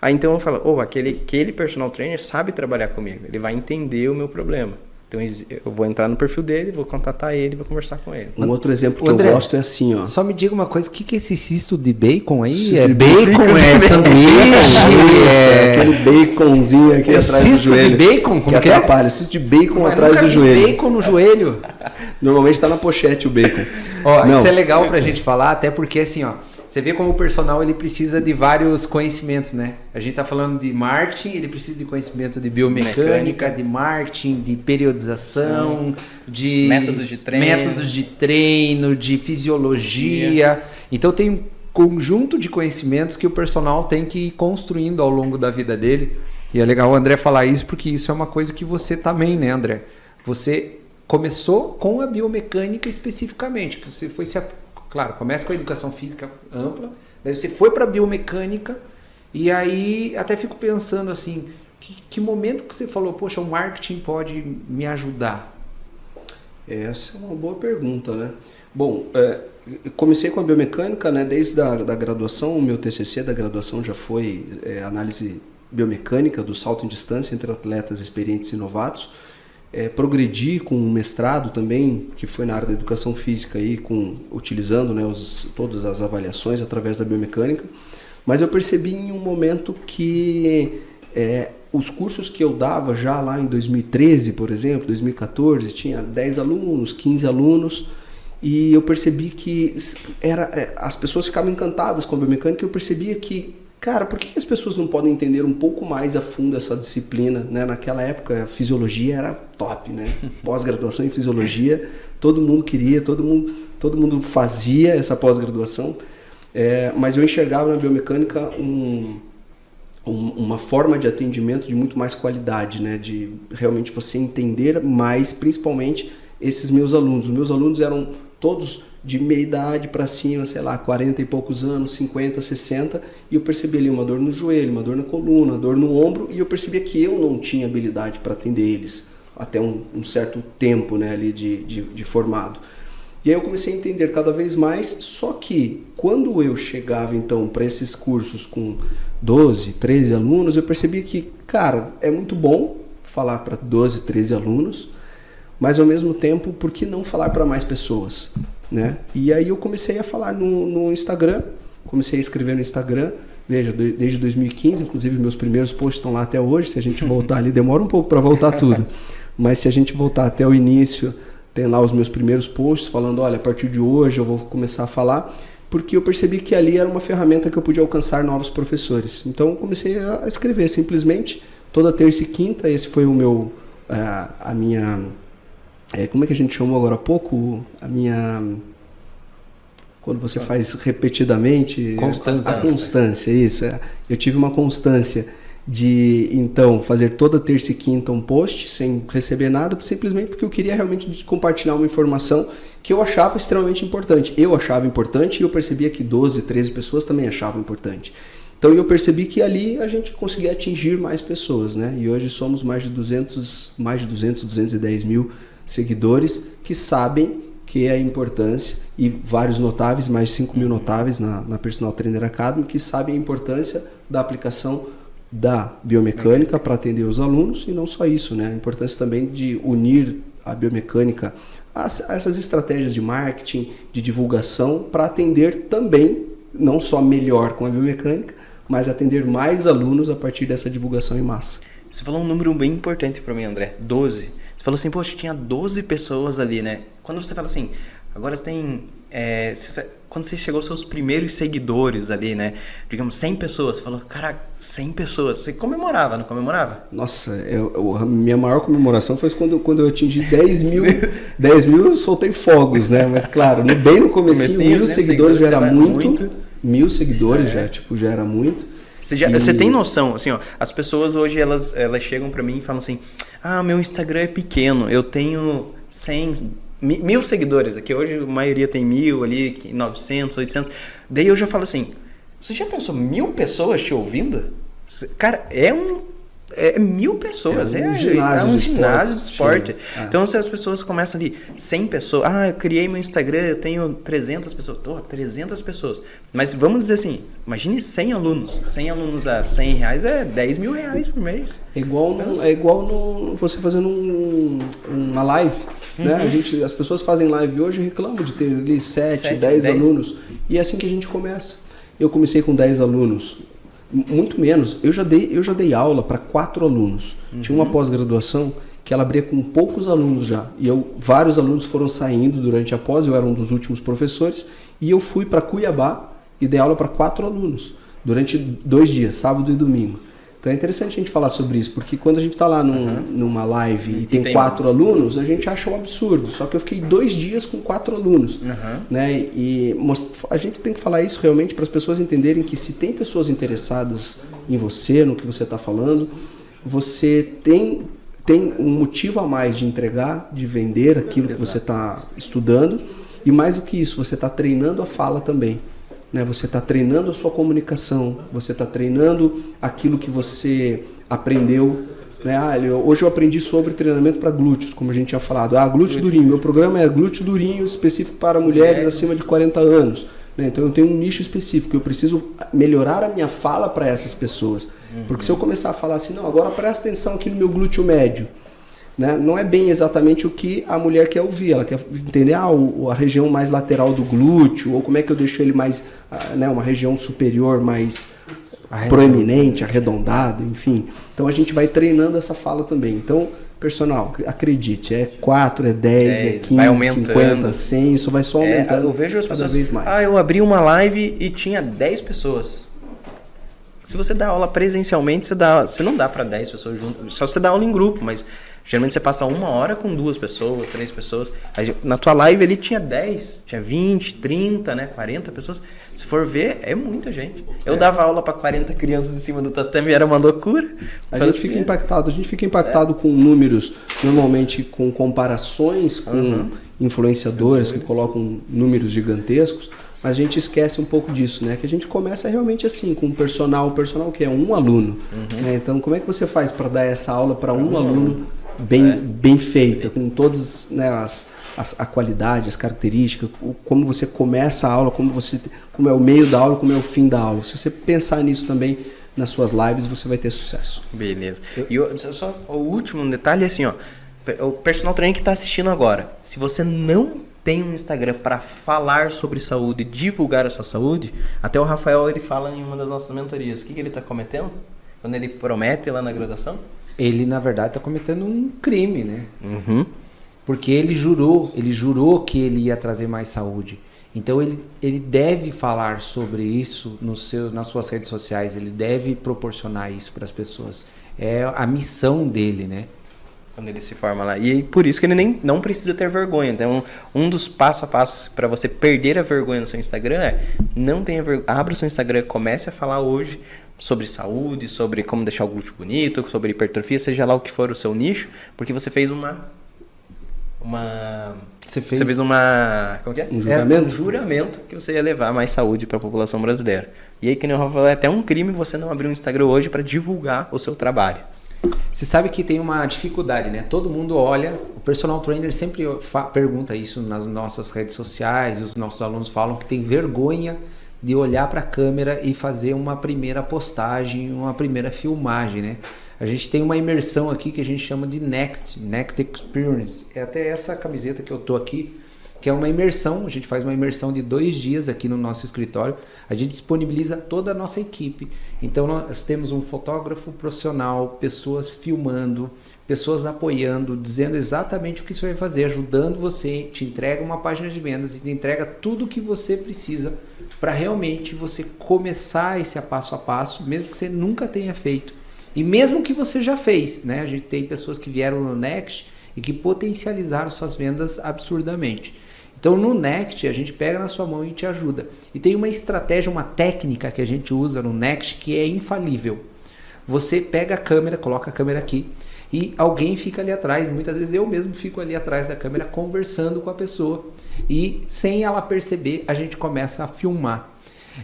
S2: Aí então eu falo, aquele personal trainer sabe trabalhar comigo, ele vai entender o meu problema. Então eu vou entrar no perfil dele, vou contatar ele, vou conversar com ele.
S1: Um outro exemplo que André, eu gosto é assim, ó.
S3: Só me diga uma coisa, o que é esse cisto de bacon aí?
S1: Cisto de bacon,
S3: é sanduíche?
S1: Aquele baconzinho aqui atrás do joelho.
S3: Cisto de bacon? Como que
S1: atrapalha? Cisto de bacon atrás do joelho.
S3: Bacon no joelho?
S1: Normalmente está na pochete o bacon.
S3: Isso é legal pra gente falar, até porque assim, ó, você vê como o personal ele precisa de vários conhecimentos, né? A gente tá falando de marketing, ele precisa de conhecimento de biomecânica, de marketing, de periodização, de
S2: métodos de
S3: treino, de fisiologia. Então tem um conjunto de conhecimentos que o personal tem que ir construindo ao longo da vida dele. E é legal o André falar isso, porque isso é uma coisa que você também, né, André? Você começou com a biomecânica especificamente, que você foi Claro, começa com a educação física ampla, daí você foi para a biomecânica, e aí até fico pensando assim, que momento que você falou, poxa, o marketing pode me ajudar?
S1: Essa é uma boa pergunta, né? Bom, comecei com a biomecânica, né? Desde a graduação, o meu TCC da graduação já foi análise biomecânica do salto em distância entre atletas experientes e novatos. Progredi com um mestrado também, que foi na área da educação física, aí, utilizando, né, todas as avaliações através da biomecânica, mas eu percebi em um momento que os cursos que eu dava já lá em 2013, por exemplo, 2014, tinha 10 alunos, 15 alunos, e eu percebi que as pessoas ficavam encantadas com a biomecânica, e eu percebia que, cara, por que as pessoas não podem entender um pouco mais a fundo essa disciplina, né? Naquela época a fisiologia era top, né? Pós-graduação em fisiologia, todo mundo queria, todo mundo fazia essa pós-graduação, mas eu enxergava na biomecânica uma forma de atendimento de muito mais qualidade, né? De realmente você entender mais, principalmente esses meus alunos. Os meus alunos eram todos de meia idade para cima, sei lá, 40 e poucos anos, 50, 60, e eu percebi ali uma dor no joelho, uma dor na coluna, uma dor no ombro, e eu percebia que eu não tinha habilidade para atender eles até um certo tempo, né, ali de formado. E aí eu comecei a entender cada vez mais, só que quando eu chegava então para esses cursos com 12, 13 alunos, eu percebi que, cara, é muito bom falar para 12, 13 alunos, mas ao mesmo tempo, por que não falar para mais pessoas? Né? E aí eu comecei a falar no Instagram, comecei a escrever no Instagram, veja, desde 2015, inclusive meus primeiros posts estão lá até hoje, se a gente voltar ali, demora um pouco para voltar tudo, mas se a gente voltar até o início, tem lá os meus primeiros posts falando, olha, a partir de hoje eu vou começar a falar, porque eu percebi que ali era uma ferramenta que eu podia alcançar novos professores. Então eu comecei a escrever simplesmente, toda terça e quinta, esse foi o meu, a minha... como é que a gente chamou agora há pouco? Quando você faz repetidamente...
S3: Constância.
S1: A constância, isso. Eu tive uma constância de, então, fazer toda terça e quinta um post, sem receber nada, simplesmente porque eu queria realmente compartilhar uma informação que eu achava extremamente importante. Eu achava importante e eu percebia que 12, 13 pessoas também achavam importante. Então eu percebi que ali a gente conseguia atingir mais pessoas, né? E hoje somos mais de 210 mil seguidores que sabem que é a importância, e vários notáveis, mais de 5 mil notáveis na Personal Trainer Academy, que sabem a importância da aplicação da biomecânica para atender os alunos, e não só isso, né? A importância também de unir a biomecânica a essas estratégias de marketing, de divulgação, para atender também, não só melhor com a biomecânica, mas atender mais alunos a partir dessa divulgação em massa.
S2: Você falou um número bem importante para mim, André, 12. Falou assim, poxa, tinha 12 pessoas ali, né? Quando você fala assim, agora tem quando você chegou aos seus primeiros seguidores ali, né? Digamos, 100 pessoas. Você falou, caraca, 100 pessoas. Você comemorava, não comemorava?
S1: Nossa, a minha maior comemoração foi quando eu atingi 10 mil. 10 mil eu soltei fogos, né? Mas claro, bem no comecinho, 1.000 seguidores já era muito. 1.000 seguidores já era muito.
S2: Você tem noção, assim, ó, as pessoas hoje, elas chegam pra mim e falam assim, meu Instagram é pequeno, eu tenho 1.000 seguidores, aqui hoje a maioria tem 1.000 ali, 900, 800, daí eu já falo assim, você já pensou 1.000 pessoas te ouvindo? Cara, é 1.000 pessoas, é um ginásio de esporte. Então, se as pessoas começam ali, 100 pessoas, eu criei meu Instagram, eu tenho 300 pessoas, 300 pessoas. Mas vamos dizer assim, imagine 100 alunos. 100 alunos a R$100 é 10 mil reais por mês.
S1: É igual você fazendo uma live. Né? As pessoas fazem live hoje e reclamam de ter ali 7, 10 alunos. E é assim que a gente começa. Eu comecei com 10 alunos. Muito menos. Eu já dei aula para 4 alunos. Tinha uma pós-graduação que ela abria com poucos alunos já. E vários alunos foram saindo durante a pós, eu era um dos últimos professores, e eu fui para Cuiabá e dei aula para 4 alunos durante 2 dias, sábado e domingo. Então é interessante a gente falar sobre isso, porque quando a gente está lá numa live e tem 4 alunos, a gente acha um absurdo. Só que eu fiquei 2 dias com 4 alunos. Né? E a gente tem que falar isso realmente para as pessoas entenderem que se tem pessoas interessadas em você, no que você está falando, você tem um motivo a mais de entregar, de vender aquilo que você está estudando. E mais do que isso, você está treinando a fala também. Né? Você está treinando a sua comunicação, você está treinando aquilo que você aprendeu. Né? Hoje eu aprendi sobre treinamento para glúteos, como a gente tinha falado. Glúteo durinho. Meu programa é glúteo durinho específico para mulheres acima de 40 anos. Né? Então eu tenho um nicho específico. Eu preciso melhorar a minha fala para essas pessoas. Porque se eu começar a falar assim, não, agora presta atenção aqui no meu glúteo médio. Né? Não é bem exatamente o que a mulher quer ouvir. Ela quer entender a região mais lateral do glúteo, ou como é que eu deixo ele mais, uma região superior mais proeminente, arredondada, enfim. Então a gente vai treinando essa fala também. Então, personal, acredite, é 4, é 10, é 15, 50, 100, isso vai só aumentando
S2: eu vejo as
S1: cada
S2: pessoas,
S1: vez mais.
S2: Eu abri uma live e tinha 10 pessoas. Se você dá aula presencialmente, você não dá para 10 pessoas juntas. Só você dá aula em grupo, mas geralmente você passa 1 hora com 2 pessoas, 3 pessoas. Na tua live ele tinha 10, tinha 20, 30, né, 40 pessoas. Se for ver, é muita gente. Eu dava aula para 40 crianças em cima do tatame, era uma loucura.
S1: A gente fica impactado com números, normalmente com comparações com influenciadores que colocam números gigantescos. Mas a gente esquece um pouco disso, né? Que a gente começa realmente assim, com o personal que é um aluno. Né? Então, como é que você faz para dar essa aula para um aluno bem feita, com todas, né, a qualidade, as características, como você começa a aula, como é o meio da aula, como é o fim da aula. Se você pensar nisso também nas suas lives, você vai ter sucesso.
S2: Beleza. E só o último detalhe é assim, ó, o personal trainer que está assistindo agora, se você não tem um Instagram para falar sobre saúde, divulgar a sua saúde, até o Rafael ele fala em uma das nossas mentorias. O que ele está cometendo? Quando ele promete lá na graduação?
S3: Ele, na verdade, está cometendo um crime, né? Porque ele jurou que ele ia trazer mais saúde. Então, ele deve falar sobre isso nas suas redes sociais, ele deve proporcionar isso para as pessoas. É a missão dele, né?
S2: Quando ele se forma lá. E por isso que ele não precisa ter vergonha. Então, um dos passo a passo para você perder a vergonha no seu Instagram é não tenha vergonha. Abra o seu Instagram, comece a falar hoje sobre saúde, sobre como deixar o glúteo bonito, sobre hipertrofia, seja lá o que for o seu nicho, porque você fez Você fez uma... Como que é?
S1: Um juramento?
S2: Um juramento que você ia levar mais saúde para a população brasileira. E aí, que nem o Rafa falou, é até um crime você não abrir um Instagram hoje para divulgar o seu trabalho.
S3: Você sabe que tem uma dificuldade, né? Todo mundo olha, o personal trainer sempre pergunta isso nas nossas redes sociais, os nossos alunos falam que tem vergonha de olhar para a câmera e fazer uma primeira postagem, uma primeira filmagem, né? A gente tem uma imersão aqui que a gente chama de Next Experience. É até essa camiseta que eu tô aqui, que é uma imersão. A gente faz uma imersão de 2 dias aqui no nosso escritório. A gente disponibiliza toda a nossa equipe. Então nós temos um fotógrafo profissional, pessoas filmando, pessoas apoiando, dizendo exatamente o que você vai fazer, ajudando você, te entrega uma página de vendas e te entrega tudo o que você precisa para realmente você começar esse passo a passo, mesmo que você nunca tenha feito. E mesmo que você já fez, né? A gente tem pessoas que vieram no Next e que potencializaram suas vendas absurdamente. Então no Next a gente pega na sua mão e te ajuda. E tem uma estratégia, uma técnica que a gente usa no Next que é infalível. Você pega a câmera, coloca a câmera aqui e alguém fica ali atrás. Muitas vezes eu mesmo fico ali atrás da câmera conversando com a pessoa. E sem ela perceber, a gente começa a filmar.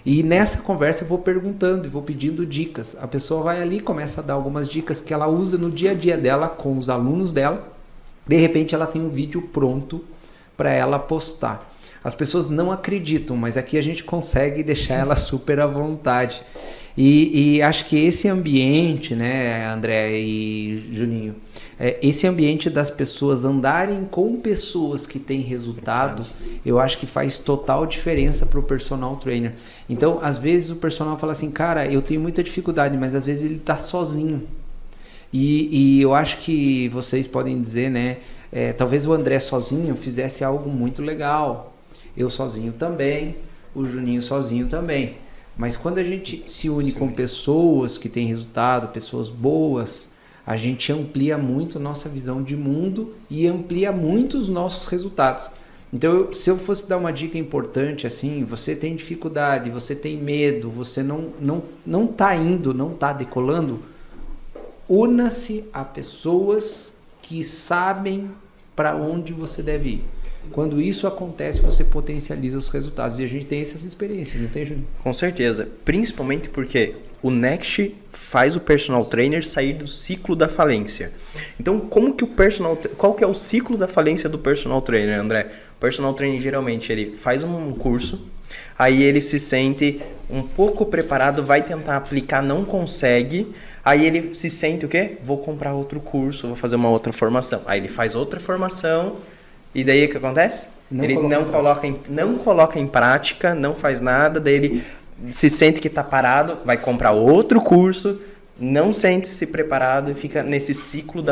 S3: E nessa conversa eu vou perguntando e vou pedindo dicas. A pessoa vai ali e começa a dar algumas dicas que ela usa no dia a dia dela com os alunos dela. De repente ela tem um vídeo pronto para ela postar. As pessoas não acreditam, mas aqui a gente consegue deixar ela super à vontade. E acho que esse ambiente, né, André e Juninho, esse ambiente das pessoas andarem com pessoas que têm resultado, eu acho que faz total diferença para o personal trainer. Então, às vezes o personal fala assim, cara, eu tenho muita dificuldade, mas às vezes ele está sozinho. E eu acho que vocês podem dizer, né, talvez o André sozinho fizesse algo muito legal, eu sozinho também, o Juninho sozinho também. Mas quando a gente se une com pessoas que têm resultado, pessoas boas, a gente amplia muito nossa visão de mundo e amplia muito os nossos resultados. Então, se eu fosse dar uma dica importante, assim, você tem dificuldade, você tem medo, você não tá indo, não tá decolando, una-se a pessoas que sabem para onde você deve ir. Quando isso acontece, você potencializa os resultados. E a gente tem essas experiências, não tem, Júnior?
S2: Com certeza. Principalmente porque o Next faz o personal trainer sair do ciclo da falência. Então, qual que é o ciclo da falência do personal trainer, André? O personal trainer, geralmente, ele faz um curso, aí ele se sente um pouco preparado, vai tentar aplicar, não consegue, aí ele se sente o quê? Vou comprar outro curso, vou fazer uma outra formação. Aí ele faz outra formação. E daí o que acontece? Ele não coloca em prática, não faz nada, daí ele se sente que está parado, vai comprar outro curso, não sente-se preparado e fica nesse ciclo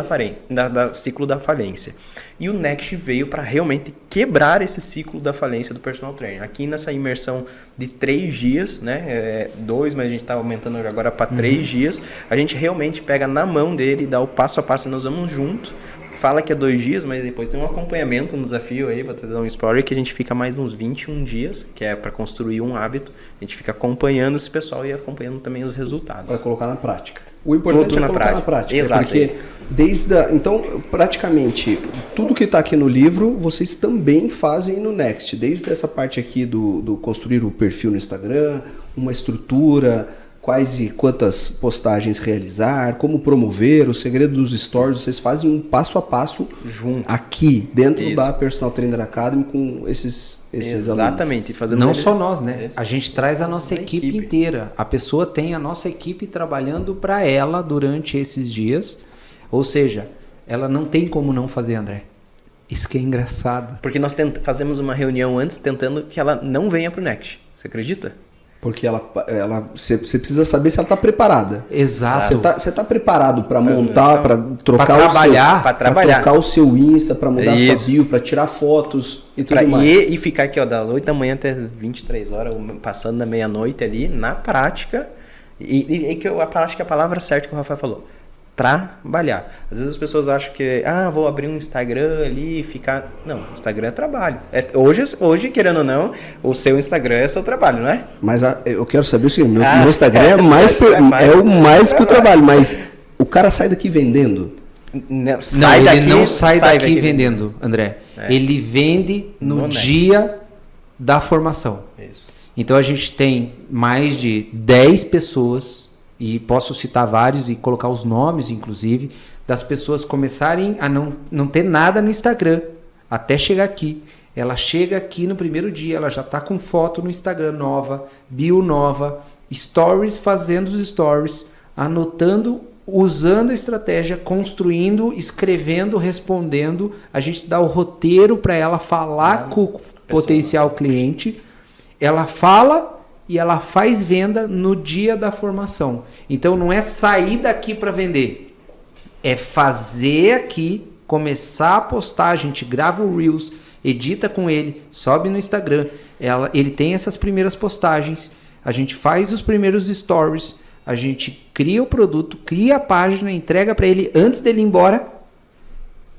S2: ciclo da falência. E o Next veio para realmente quebrar esse ciclo da falência do personal trainer. Aqui nessa imersão de 3 dias, né? 2, mas a gente está aumentando agora para 3 dias, a gente realmente pega na mão dele, dá o passo a passo e nós vamos junto. Fala que é 2 dias, mas depois tem um acompanhamento, um desafio aí, vou te dar um spoiler, que a gente fica mais uns 21 dias, que é para construir um hábito. A gente fica acompanhando esse pessoal e acompanhando também os resultados.
S1: Para colocar na prática. O importante é colocar na prática.
S2: Exato.
S1: Porque então, praticamente, tudo que está aqui no livro, vocês também fazem no Next. Desde essa parte aqui do construir o perfil no Instagram, uma estrutura, quais e quantas postagens realizar, como promover, o segredo dos stories, vocês fazem um passo a passo
S2: junto
S1: aqui, dentro da Personal Trainer Academy com esses
S2: Exatamente.
S1: Fazemos
S3: não só nós, né? A gente traz a nossa equipe inteira. A pessoa tem a nossa equipe trabalhando para ela durante esses dias. Ou seja, ela não tem como não fazer, André. Isso que é engraçado.
S2: Porque nós fazemos uma reunião antes tentando que ela não venha pro Next. Você acredita?
S1: Porque você precisa saber se ela está preparada.
S3: Exato.
S1: Você está preparado para montar, para trocar trocar o seu Insta, para mudar a sua bio, para tirar fotos e tudo mais.
S2: E ficar aqui, ó, das 8 da manhã até 23 horas, passando da meia-noite ali, na prática. E que eu acho que a palavra certa que o Rafael falou. Trabalhar. Às vezes as pessoas acham que vou abrir um Instagram ali e ficar... Não, o Instagram é trabalho. Hoje, querendo ou não, o seu Instagram é seu trabalho, não é?
S1: Mas eu quero saber o seguinte, meu Instagram é o mais que o trabalho, mas o cara sai daqui vendendo?
S3: Ele não sai daqui vendendo, André. Ele vende no dia da formação.
S2: Isso.
S3: Então a gente tem mais de 10 pessoas... E posso citar vários e colocar os nomes, inclusive, das pessoas começarem a não ter nada no Instagram até chegar aqui. Ela chega aqui no primeiro dia, ela já está com foto no Instagram nova, bio nova, stories, fazendo os stories, anotando, usando a estratégia, construindo, escrevendo, respondendo. A gente dá o roteiro para ela falar com o potencial cliente. Ela fala... E ela faz venda no dia da formação. Então não é sair daqui para vender. É fazer aqui, começar a postar, a gente grava o Reels, edita com ele, sobe no Instagram, ele tem essas primeiras postagens, a gente faz os primeiros stories, a gente cria o produto, cria a página, entrega para ele antes dele ir embora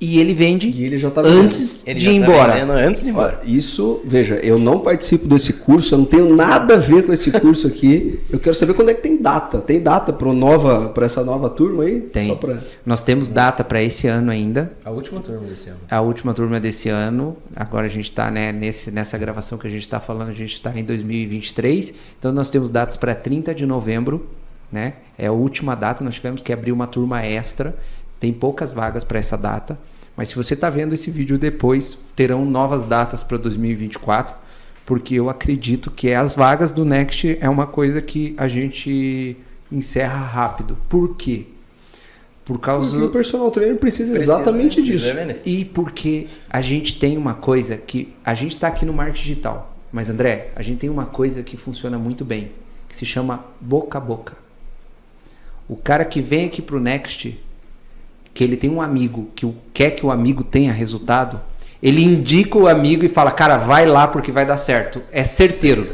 S3: e ele vende
S1: e ele já tá
S3: antes de ir embora.
S2: Antes de ir embora.
S1: Isso, veja, eu não participo desse curso, eu não tenho nada a ver com esse curso aqui. Eu quero saber quando é que tem data. Tem data para essa nova turma aí?
S3: Tem. Nós temos data para esse ano ainda.
S4: A última turma desse ano.
S3: A última turma desse ano. Agora a gente está, né, nessa gravação que a gente está falando, a gente está em 2023. Então nós temos datas para 30 de novembro. Né? É a última data, nós tivemos que abrir uma turma extra. Tem poucas vagas para essa data, mas se você está vendo esse vídeo depois, terão novas datas para 2024, porque eu acredito que as vagas do Next é uma coisa que a gente encerra rápido. Por quê? Porque o
S1: personal trainer precisa exatamente disso.
S3: E porque a gente tem uma coisa que... A gente está aqui no marketing digital, mas André, a gente tem uma coisa que funciona muito bem, que se chama boca a boca. O cara que vem aqui para o Next... que ele tem um amigo que quer que o amigo tenha resultado, ele indica o amigo e fala, cara, vai lá porque vai dar certo. É certeiro.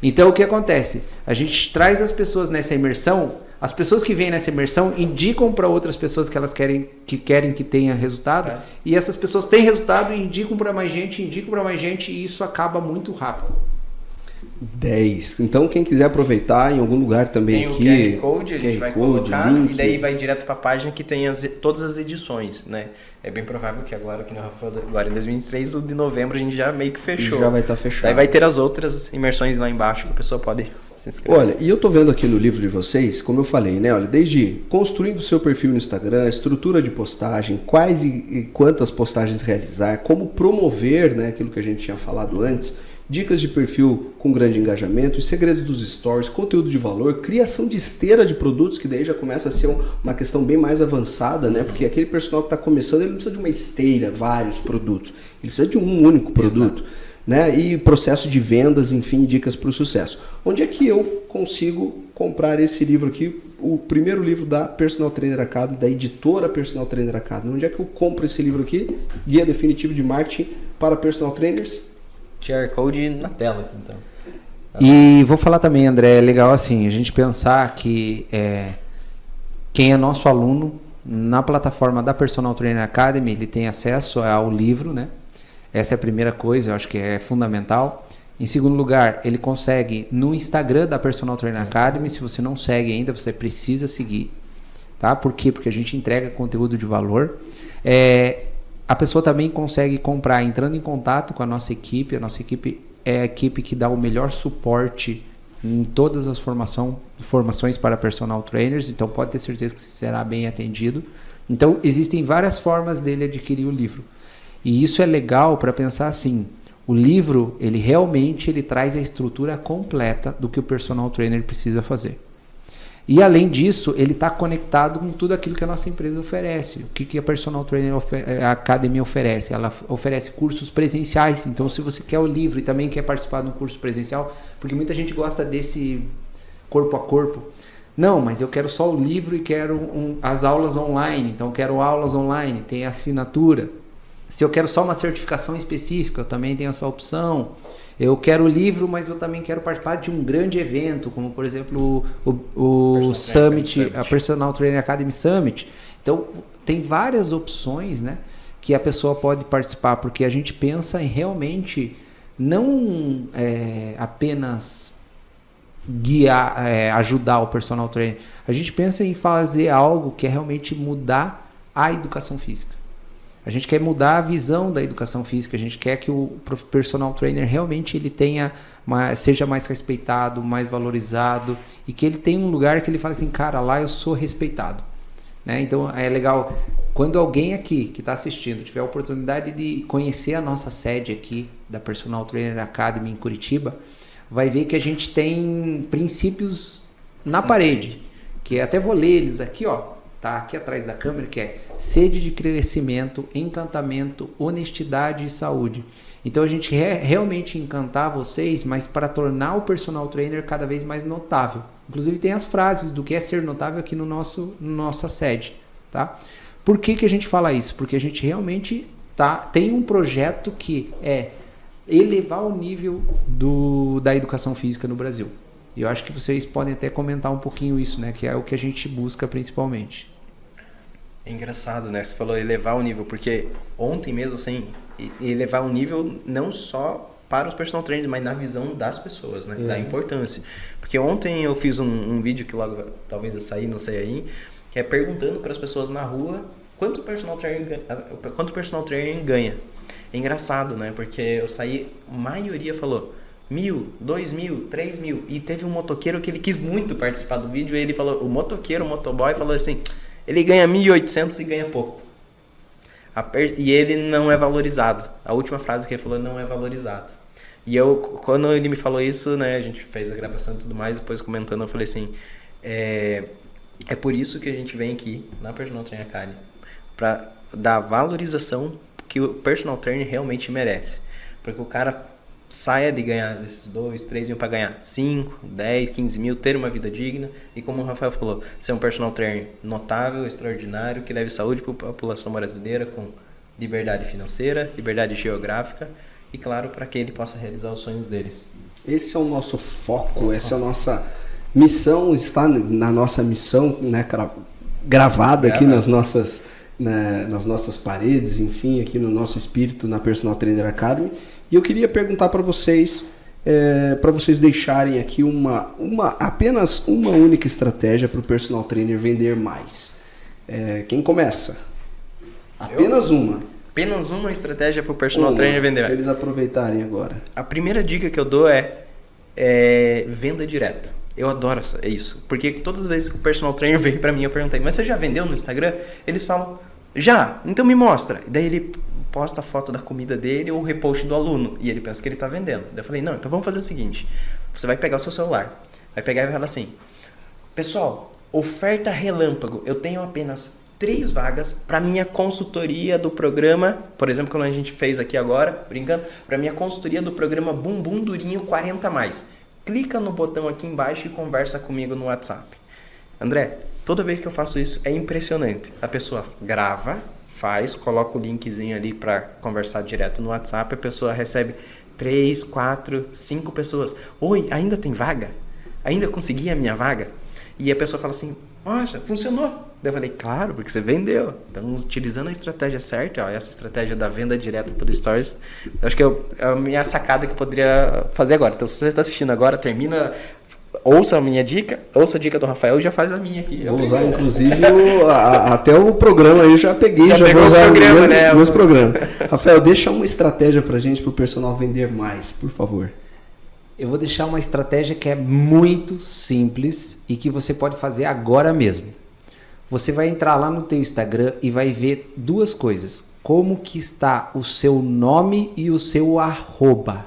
S3: Então o que acontece? A gente traz as pessoas nessa imersão, as pessoas que vêm nessa imersão indicam para outras pessoas que elas querem que tenha resultado, e essas pessoas têm resultado e indicam para mais gente, e isso acaba muito rápido.
S1: 10. Então, quem quiser aproveitar em algum lugar também
S2: tem
S1: aqui...
S2: Tem o QR Code, a gente vai colocar,
S1: link.
S2: E daí vai direto para a página que tem todas as edições, né? É bem provável que agora em 2023, o de novembro, a gente já meio que fechou.
S1: Já vai estar fechado.
S2: Daí vai ter as outras imersões lá embaixo que a pessoa pode se inscrever.
S1: Olha, e eu tô vendo aqui no livro de vocês, como eu falei, né? Olha, desde construindo o seu perfil no Instagram, estrutura de postagem, quais e quantas postagens realizar, como promover, né? Aquilo que a gente tinha falado antes... Dicas de perfil com grande engajamento, os segredos dos stories, conteúdo de valor, criação de esteira de produtos, que daí já começa a ser uma questão bem mais avançada, né? Porque aquele personal que está começando, ele não precisa de uma esteira, vários produtos. Ele precisa de um único produto. Né? E processo de vendas, enfim, dicas para o sucesso. Onde é que eu consigo comprar esse livro aqui? O primeiro livro da Personal Trainer Academy, da editora Personal Trainer Academy. Onde é que eu compro esse livro aqui? Guia Definitivo de Marketing para Personal Trainers.
S2: QR Code na tela aqui, então.
S3: E vou falar também, André, é legal assim, a gente pensar que quem é nosso aluno na plataforma da Personal Trainer Academy, ele tem acesso ao livro, né? Essa é a primeira coisa, eu acho que é fundamental. Em segundo lugar, ele consegue no Instagram da Personal Trainer Academy, se você não segue ainda, você precisa seguir. Tá? Por quê? Porque a gente entrega conteúdo de valor. A pessoa também consegue comprar entrando em contato com a nossa equipe. A nossa equipe é a equipe que dá o melhor suporte em todas as formações para personal trainers, então pode ter certeza que será bem atendido. Então existem várias formas dele adquirir o livro. E isso é legal para pensar assim, o livro ele realmente traz a estrutura completa do que o personal trainer precisa fazer. E além disso, ele está conectado com tudo aquilo que a nossa empresa oferece. O que a Personal Trainer Academy oferece? Ela oferece cursos presenciais. Então, se você quer o livro e também quer participar de um curso presencial, porque muita gente gosta desse corpo a corpo. Não, mas eu quero só o livro e quero as aulas online. Então, eu quero aulas online, tem assinatura. Se eu quero só uma certificação específica, eu também tenho essa opção. Eu quero o livro, mas eu também quero participar de um grande evento, como por exemplo o Summit, a Personal Trainer Academy Summit. Então tem várias opções, né, que a pessoa pode participar, porque a gente pensa em realmente não apenas guiar, ajudar o personal trainer. A gente pensa em fazer algo que é realmente mudar a educação física. A gente quer mudar a visão da educação física, a gente quer que o personal trainer realmente ele seja mais respeitado, mais valorizado, e que ele tenha um lugar que ele fale assim, cara, lá eu sou respeitado. Né? Então é legal, quando alguém aqui que está assistindo tiver a oportunidade de conhecer a nossa sede aqui da Personal Trainer Academy em Curitiba, vai ver que a gente tem princípios na parede, que até vou ler eles aqui, ó. Tá aqui atrás da câmera, que é sede de crescimento, encantamento, honestidade e saúde. Então a gente quer realmente encantar vocês, mas para tornar o personal trainer cada vez mais notável. Inclusive tem as frases do que é ser notável aqui no nossa sede. tá? Por que a gente fala isso? Porque a gente realmente tem um projeto que é elevar o nível da educação física no Brasil. E eu acho que vocês podem até comentar um pouquinho isso, né? Que é o que a gente busca principalmente.
S2: É engraçado, né? Você falou elevar o nível, porque ontem mesmo, assim, elevar o nível não só para os personal trainers, mas na visão das pessoas, né? Da importância. Porque ontem eu fiz um vídeo que logo talvez eu sair, não sei aí, que é perguntando para as pessoas na rua quanto personal trainer ganha. É engraçado, né? Porque eu saí, a maioria falou 1.000, 2.000, 3.000. E teve um motoqueiro que ele quis muito participar do vídeo. E ele falou, o motoboy falou assim, ele ganha 1.800 e ganha pouco. E ele não é valorizado. A última frase que ele falou, não é valorizado. E quando ele me falou isso, né, a gente fez a gravação e tudo mais, depois comentando, eu falei assim, é por isso que a gente vem aqui na Personal Trainer Academy, para dar valorização que o personal trainer realmente merece. Porque o cara saia de ganhar esses 2, 3 mil para ganhar 5, 10, 15 mil, ter uma vida digna e, como o Rafael falou, ser um personal trainer notável, extraordinário, que leve saúde para a população brasileira com liberdade financeira, liberdade geográfica e, claro, para que ele possa realizar os sonhos deles.
S1: Esse é o nosso foco, essa é a nossa missão, está na nossa missão, né, gravada aqui nas nossas paredes, enfim, aqui no nosso espírito na Personal Trainer Academy. E eu queria perguntar para vocês deixarem aqui apenas uma única estratégia para o personal trainer vender mais. Quem começa? Apenas uma.
S2: Apenas uma estratégia para o personal trainer vender mais.
S1: Para eles aproveitarem agora.
S2: A primeira dica que eu dou é venda direta. Eu adoro isso, porque todas as vezes que o personal trainer veio para mim, eu perguntei, mas você já vendeu no Instagram? Eles falam, já, então me mostra. E daí ele posta a foto da comida dele ou o repost do aluno, e ele pensa que ele está vendendo. Daí eu falei, não, então vamos fazer o seguinte, você vai pegar o seu celular, vai pegar e vai falar assim, pessoal, oferta relâmpago, eu tenho apenas 3 vagas para minha consultoria do programa, por exemplo, quando a gente fez aqui agora, brincando, para minha consultoria do programa Bumbum Durinho 40+. Clica no botão aqui embaixo e conversa comigo no WhatsApp. André, toda vez que eu faço isso é impressionante. A pessoa grava, coloca o linkzinho ali para conversar direto no WhatsApp, a pessoa recebe 3, 4, 5 pessoas. Oi, ainda tem vaga? Ainda consegui a minha vaga? E a pessoa fala assim, nossa, funcionou. Daí eu falei, claro, porque você vendeu. Então, utilizando a estratégia certa, essa estratégia da venda direta por Stories, eu acho que é a minha sacada que eu poderia fazer agora. Então, se você está assistindo agora, termina, ouça a minha dica, ouça a dica do Rafael e já faz a minha aqui.
S1: Vou usar, inclusive, até o programa aí eu já peguei, já vou usar o meus programas. Rafael, deixa uma estratégia pra gente, pro personal vender mais, por favor.
S3: Eu vou deixar uma estratégia que é muito simples e que você pode fazer agora mesmo. Você vai entrar lá no teu Instagram e vai ver 2 coisas. Como que está o seu nome e o seu arroba.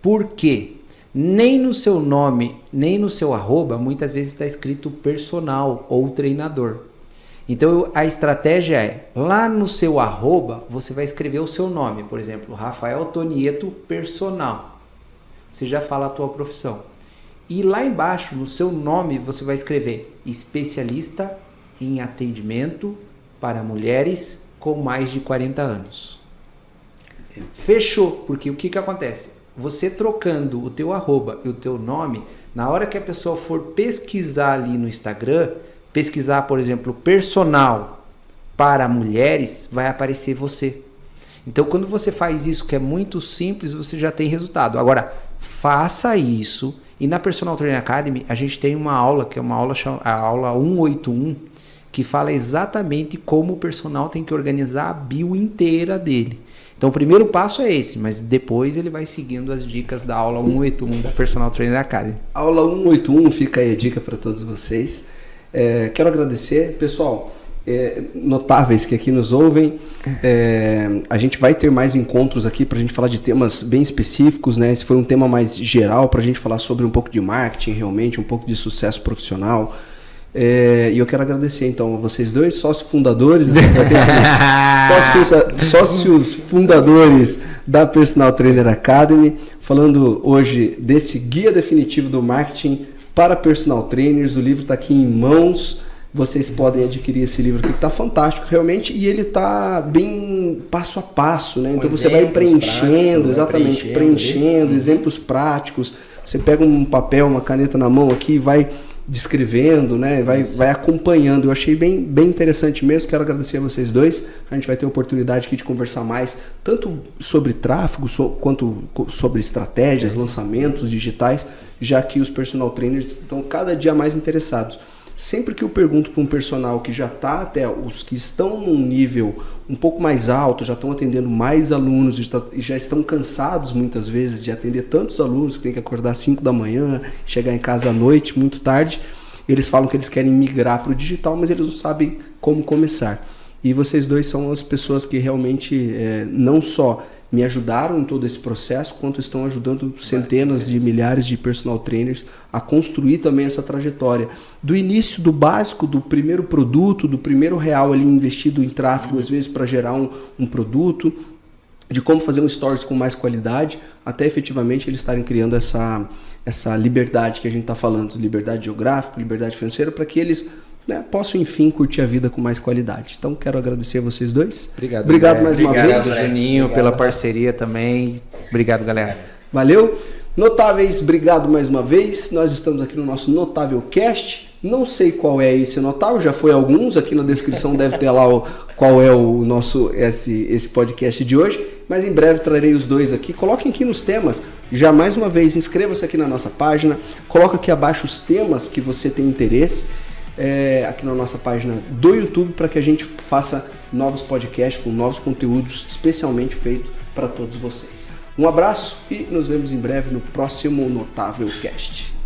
S3: Por quê? Nem no seu nome, nem no seu arroba, muitas vezes está escrito personal ou treinador. Então a estratégia é, lá no seu arroba, você vai escrever o seu nome. Por exemplo, Rafael Tonieto Personal. Você já fala a tua profissão. E lá embaixo, no seu nome, você vai escrever especialista em atendimento para mulheres com mais de 40 anos. Fechou, porque o que acontece? Você trocando o teu arroba e o teu nome, na hora que a pessoa for pesquisar ali no Instagram, pesquisar, por exemplo, personal para mulheres, vai aparecer você. Então, quando você faz isso, que é muito simples, você já tem resultado. Agora, faça isso. E na Personal Trainer Academy, a gente tem uma aula, que é uma aula, a aula 181, que fala exatamente como o personal tem que organizar a bio inteira dele. Então, o primeiro passo é esse, mas depois ele vai seguindo as dicas da aula 181 da Personal Trainer Academy.
S1: Aula 181, fica aí a dica para todos vocês. Quero agradecer, pessoal, notáveis que aqui nos ouvem. A gente vai ter mais encontros aqui para a gente falar de temas bem específicos, né? Esse foi um tema mais geral para a gente falar sobre um pouco de marketing, realmente, um pouco de sucesso profissional. E eu quero agradecer então a vocês dois, sócios fundadores, sócios fundadores da Personal Trainer Academy, falando hoje desse guia definitivo do marketing para personal trainers. O livro está aqui em mãos. vocês podem adquirir esse livro aqui, que está fantástico, realmente, e ele está bem passo a passo, né? Então você vai preenchendo, exatamente, preenchendo exemplos práticos. Você pega um papel, uma caneta na mão aqui e vai descrevendo, né? Vai acompanhando. Eu achei bem interessante mesmo. Quero agradecer a vocês dois. A gente vai ter a oportunidade aqui de conversar mais, tanto sobre tráfego, quanto sobre estratégias, lançamentos digitais, já que os personal trainers estão cada dia mais interessados. Sempre que eu pergunto para um personal que já está, até os que estão num nível um pouco mais alto, já estão atendendo mais alunos e já estão cansados muitas vezes de atender tantos alunos que tem que acordar às 5 da manhã, chegar em casa à noite, muito tarde, eles falam que eles querem migrar para o digital, mas eles não sabem como começar. E vocês dois são as pessoas que realmente não só me ajudaram em todo esse processo, quanto estão ajudando centenas de milhares de personal trainers a construir também essa trajetória. Do início, do básico, do primeiro produto, do primeiro real ali investido em tráfego, às vezes para gerar um produto, de como fazer um stories com mais qualidade, até efetivamente eles estarem criando essa liberdade que a gente está falando, liberdade geográfica, liberdade financeira, para que eles possam, enfim, curtir a vida com mais qualidade. Então, quero agradecer a vocês dois. Obrigado mais uma vez.
S3: Obrigado, Juninho, pela parceria também. Obrigado, galera.
S1: Valeu. Notáveis, obrigado mais uma vez. Nós estamos aqui no nosso Notável Cast. Não sei qual é esse notável, já foi alguns. Aqui na descrição deve ter lá qual é o nosso esse podcast de hoje. Mas em breve trarei os dois aqui. Coloquem aqui nos temas. Já mais uma vez, inscreva-se aqui na nossa página. Coloca aqui abaixo os temas que você tem interesse. Aqui na nossa página do YouTube, para que a gente faça novos podcasts com novos conteúdos especialmente feitos para todos vocês. Um abraço e nos vemos em breve no próximo Notável Cast.